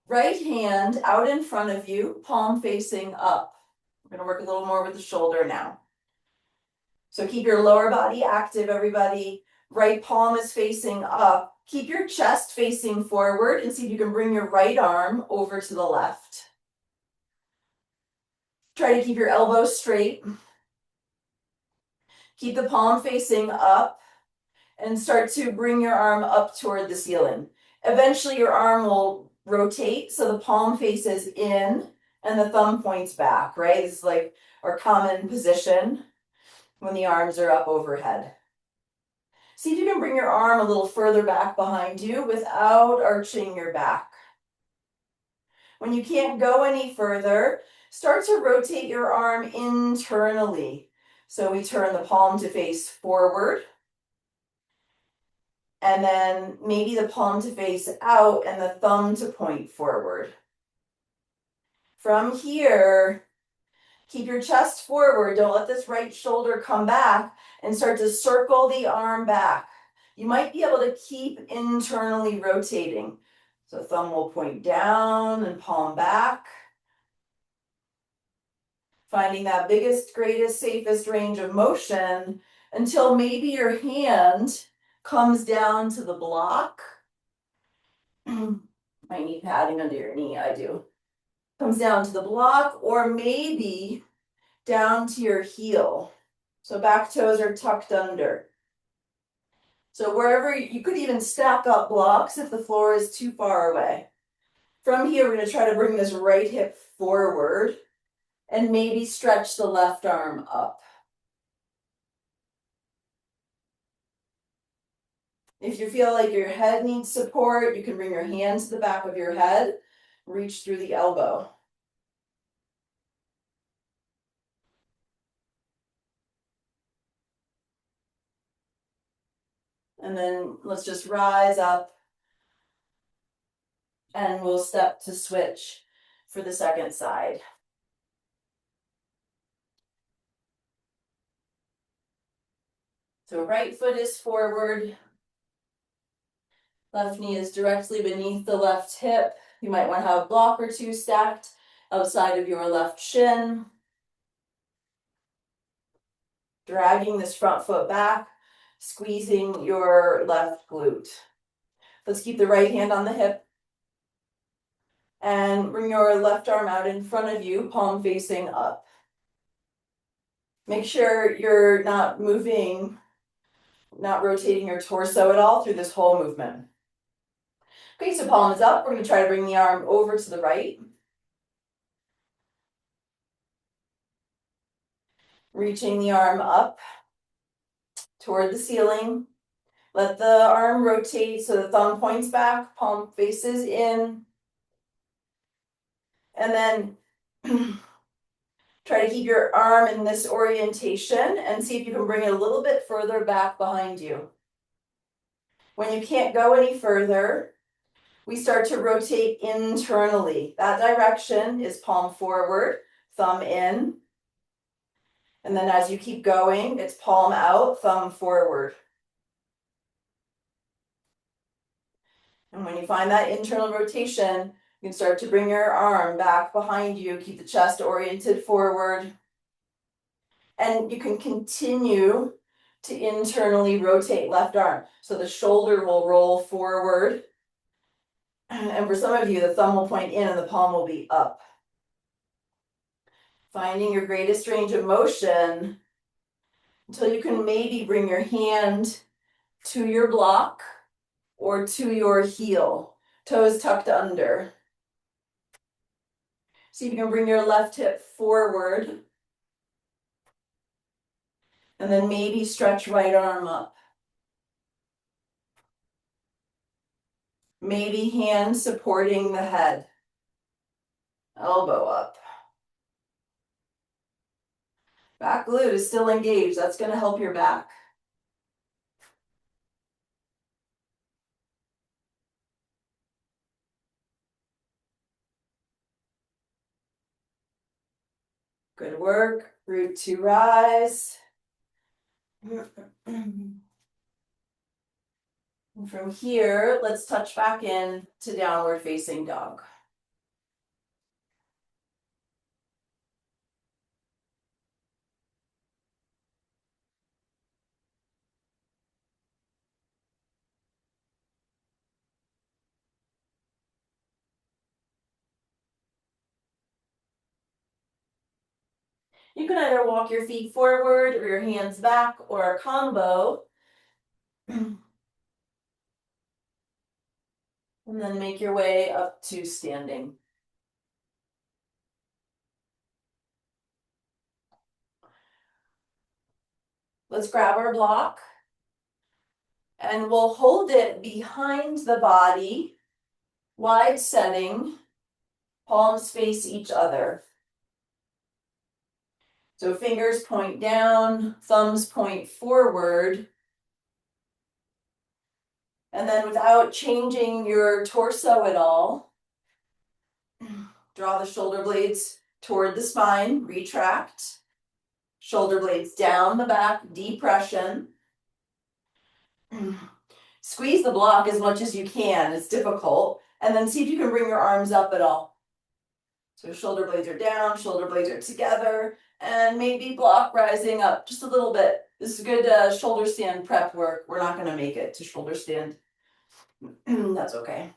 right hand out in front of you, palm facing up. We're gonna work a little more with the shoulder now. So keep your lower body active, everybody. Right palm is facing up. Keep your chest facing forward and see if you can bring your right arm over to the left. Try to keep your elbows straight. Keep the palm facing up and start to bring your arm up toward the ceiling. Eventually your arm will rotate so the palm faces in and the thumb points back, right? This is like our common position when the arms are up overhead. See if you can bring your arm a little further back behind you without arching your back. When you can't go any further, start to rotate your arm internally. So we turn the palm to face forward, and then maybe the palm to face out and the thumb to point forward. From here, keep your chest forward. Don't let this right shoulder come back, and start to circle the arm back. You might be able to keep internally rotating. So thumb will point down and palm back. Finding that biggest, greatest, safest range of motion until maybe your hand comes down to the block. Might need padding under your knee, I do. Comes down to the block or maybe down to your heel. So back toes are tucked under. So wherever, you could even stack up blocks if the floor is too far away. From here, we're going to try to bring this right hip forward and maybe stretch the left arm up. If you feel like your head needs support, you can bring your hand to the back of your head, reach through the elbow. And then let's just rise up and we'll step to switch for the second side. So right foot is forward, left knee is directly beneath the left hip. You might want to have a block or two stacked outside of your left shin. Dragging this front foot back, squeezing your left glute. Let's keep the right hand on the hip. And bring your left arm out in front of you, palm facing up. Make sure you're not moving, not rotating your torso at all through this whole movement. Okay, so palm is up. We're going to try to bring the arm over to the right. Reaching the arm up toward the ceiling. Let the arm rotate so the thumb points back, palm faces in. And then try to keep your arm in this orientation and see if you can bring it a little bit further back behind you. When you can't go any further, we start to rotate internally. That direction is palm forward, thumb in. And then as you keep going, it's palm out, thumb forward. And when you find that internal rotation, you can start to bring your arm back behind you, keep the chest oriented forward. And you can continue to internally rotate left arm. So the shoulder will roll forward. And for some of you, the thumb will point in and the palm will be up. Finding your greatest range of motion until you can maybe bring your hand to your block or to your heel, toes tucked under. See if you can bring your left hip forward and then maybe stretch right arm up. Maybe hand supporting the head, elbow up. Back glute is still engaged. That's going to help your back. Good work. Root to rise. And from here, let's touch back in to downward facing dog. You can either walk your feet forward or your hands back or a combo. And then make your way up to standing. Let's grab our block and we'll hold it behind the body, wide setting, palms face each other. So fingers point down, thumbs point forward. And then without changing your torso at all, draw the shoulder blades toward the spine, retract. Shoulder blades down the back, depression. Squeeze the block as much as you can, it's difficult. And then see if you can bring your arms up at all. So shoulder blades are down, shoulder blades are together, and maybe block rising up just a little bit. This is good shoulder stand prep work. We're not gonna make it to shoulder stand. That's okay.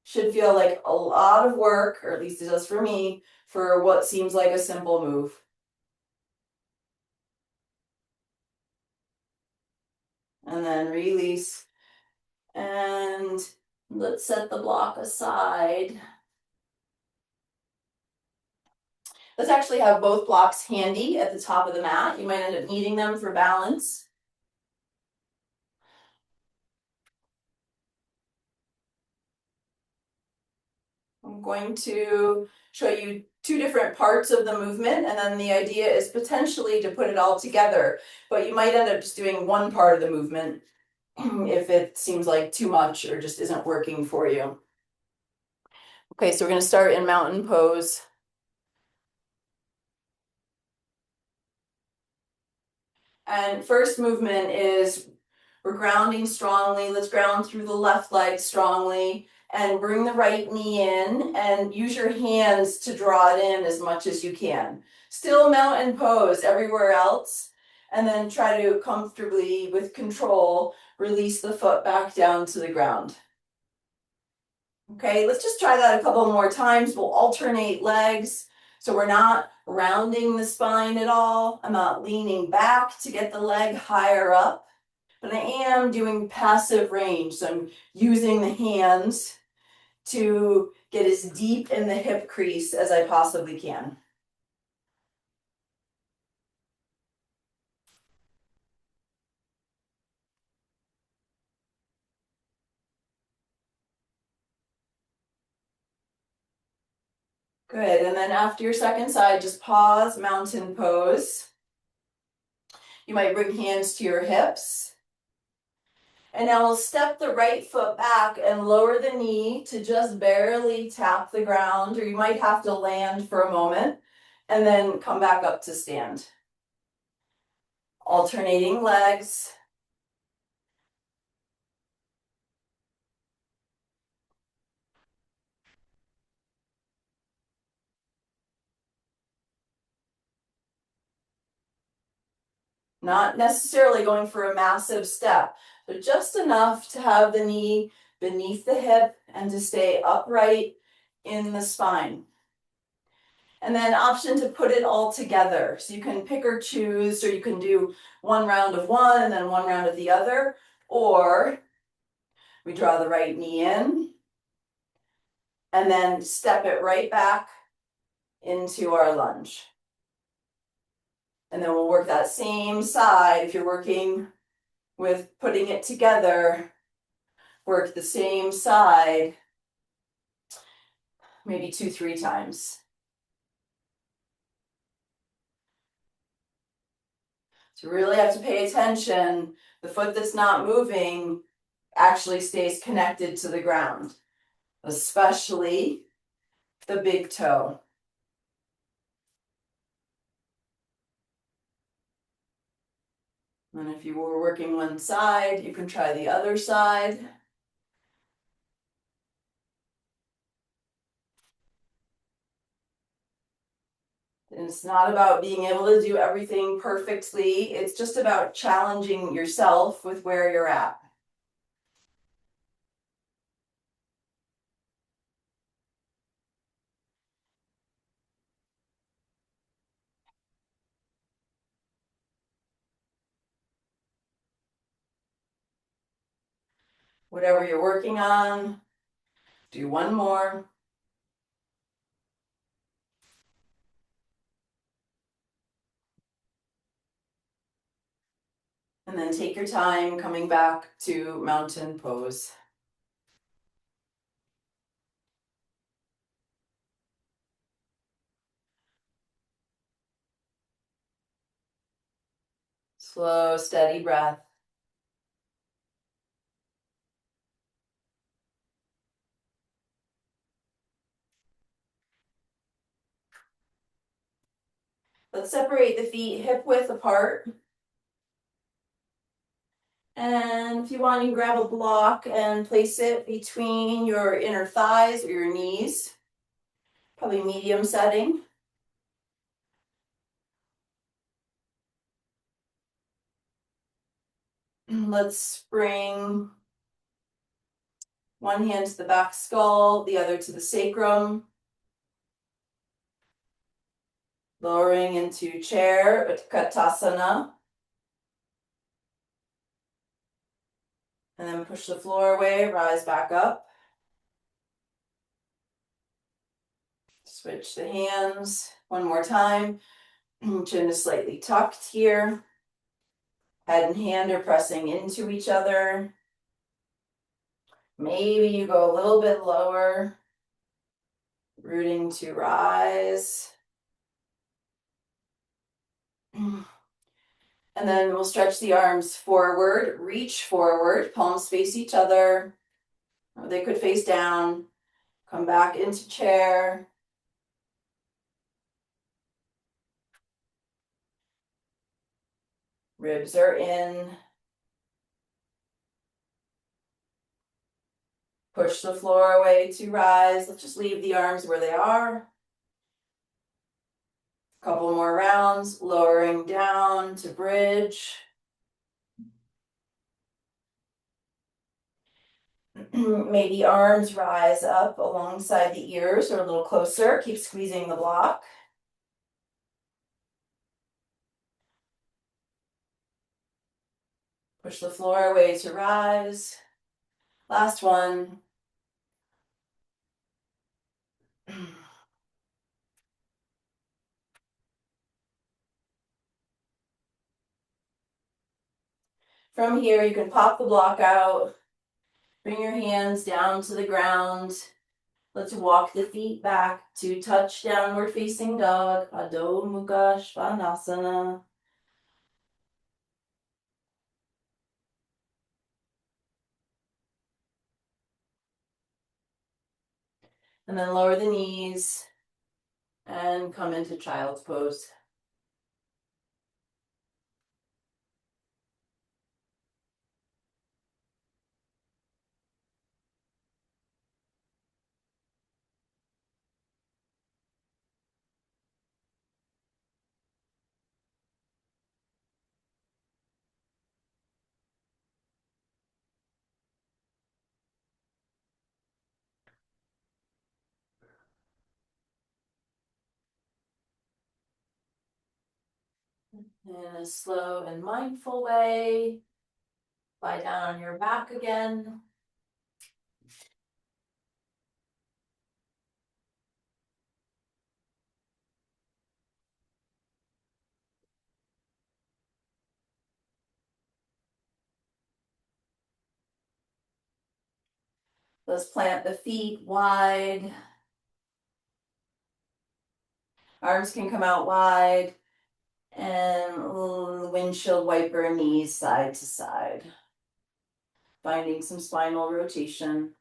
Should feel like a lot of work, or at least it does for me, for what seems like a simple move. And then release. And let's set the block aside. Let's actually have both blocks handy at the top of the mat. You might end up needing them for balance. I'm going to show you two different parts of the movement, and then the idea is potentially to put it all together, but you might end up just doing one part of the movement if it seems like too much or just isn't working for you. Okay, so we're going to start in mountain pose. And first movement is we're grounding strongly. Let's ground through the left leg strongly and bring the right knee in and use your hands to draw it in as much as you can. Still mountain pose everywhere else. And then try to comfortably, with control, release the foot back down to the ground. Okay, let's just try that a couple more times. We'll alternate legs. So we're not rounding the spine at all. I'm not leaning back to get the leg higher up, but I am doing passive range. So I'm using the hands to get as deep in the hip crease as I possibly can. Good, and then after your second side, just pause, mountain pose. You might bring hands to your hips. And now we'll step the right foot back and lower the knee to just barely tap the ground, or you might have to land for a moment, and then come back up to stand. Alternating legs. Not necessarily going for a massive step, but just enough to have the knee beneath the hip and to stay upright in the spine. And then option to put it all together. So you can pick or choose, or you can do one round of one and then one round of the other, or we draw the right knee in and then step it right back into our lunge. And then we'll work that same side. If you're working with putting it together, work the same side maybe 2-3 times. So really have to pay attention. The foot that's not moving actually stays connected to the ground, especially the big toe. And if you were working one side, you can try the other side. And it's not about being able to do everything perfectly. It's just about challenging yourself with where you're at. Whatever you're working on, do one more. And then take your time coming back to mountain pose. Slow, steady breath. Let's separate the feet hip width apart. And if you want, you can grab a block and place it between your inner thighs or your knees. Probably medium setting. Let's bring one hand to the back skull, the other to the sacrum. Lowering into chair, Utkatasana. And then push the floor away, rise back up. Switch the hands one more time. Chin is slightly tucked here. Head and hand are pressing into each other. Maybe you go a little bit lower, rooting to rise. And then we'll stretch the arms forward, reach forward, palms face each other. Or they could face down. Come back into chair. Ribs are in. Push the floor away to rise. Let's just leave the arms where they are. Couple more rounds, lowering down to bridge. Maybe arms rise up alongside the ears or a little closer. Keep squeezing the block. Push the floor away to rise. Last one. From here, you can pop the block out. Bring your hands down to the ground. Let's walk the feet back to touch downward facing dog, Adho Mukha Svanasana. And then lower the knees and come into child's pose. In a slow and mindful way, lie down on your back again. Let's plant the feet wide. Arms can come out wide. And windshield wiper knees side to side. Finding some spinal rotation.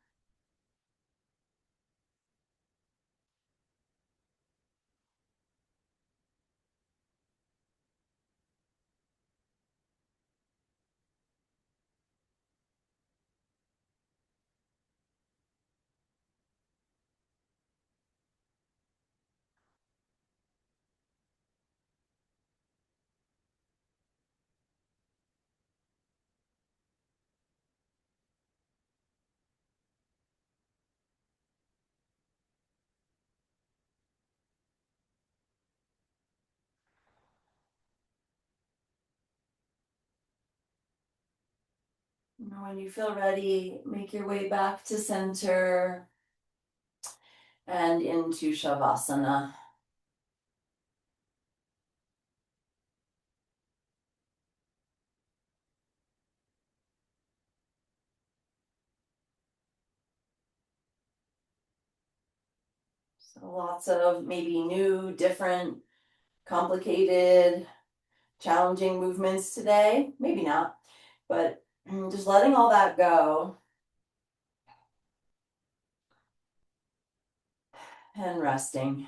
When you feel ready, make your way back to center and into Shavasana. So lots of maybe new, different, complicated, challenging movements today. Maybe not, but just letting all that go and resting.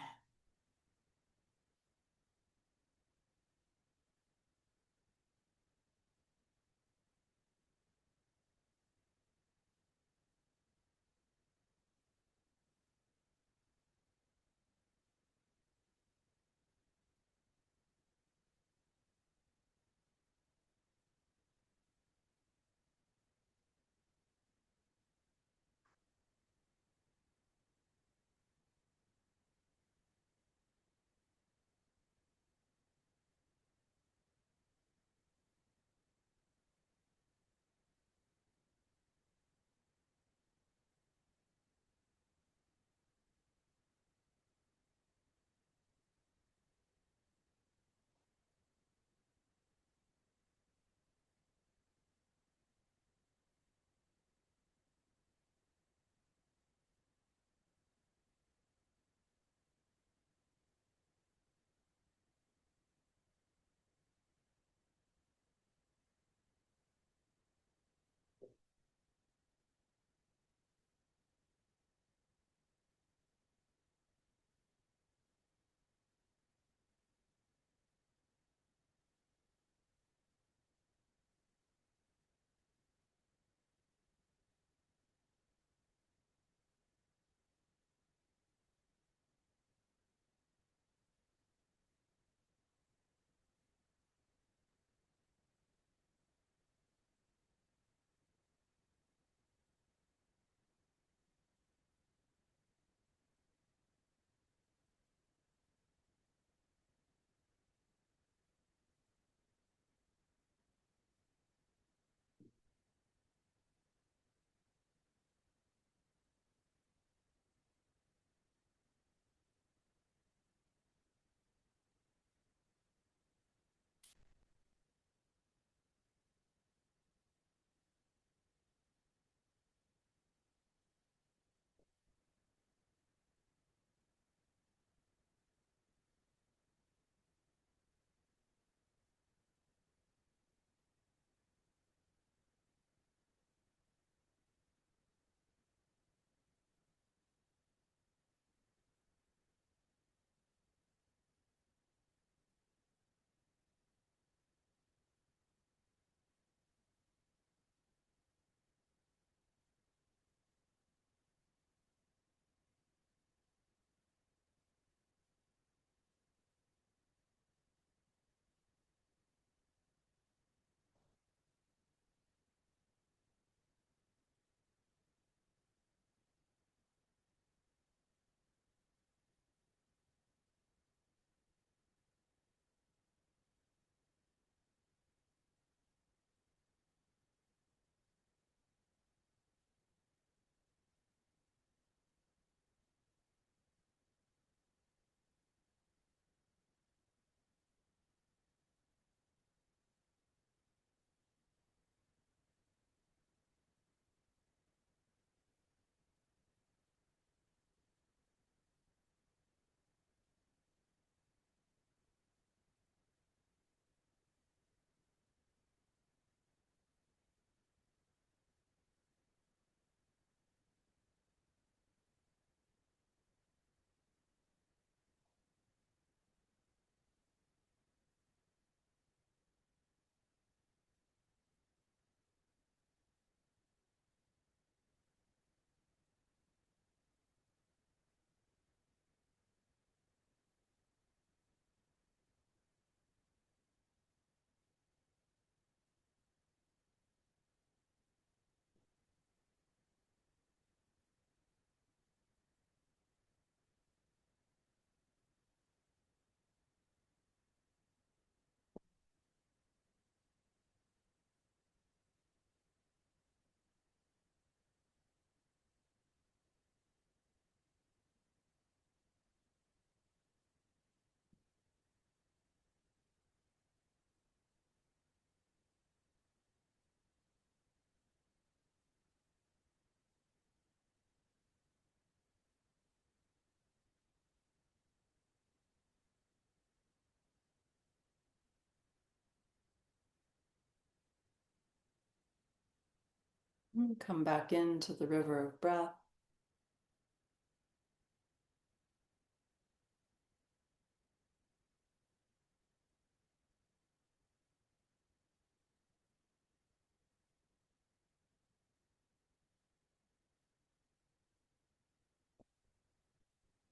Come back into the river of breath.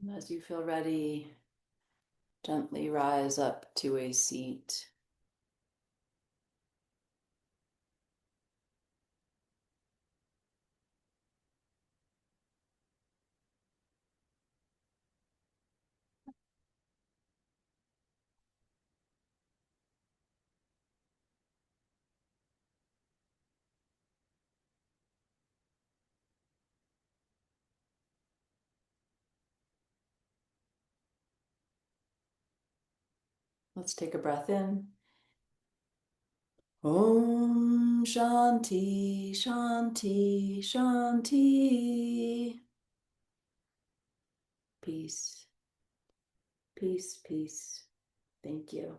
And as you feel ready, gently rise up to a seat. Let's take a breath in. Om Shanti, Shanti, Shanti. Peace, peace, peace. Thank you.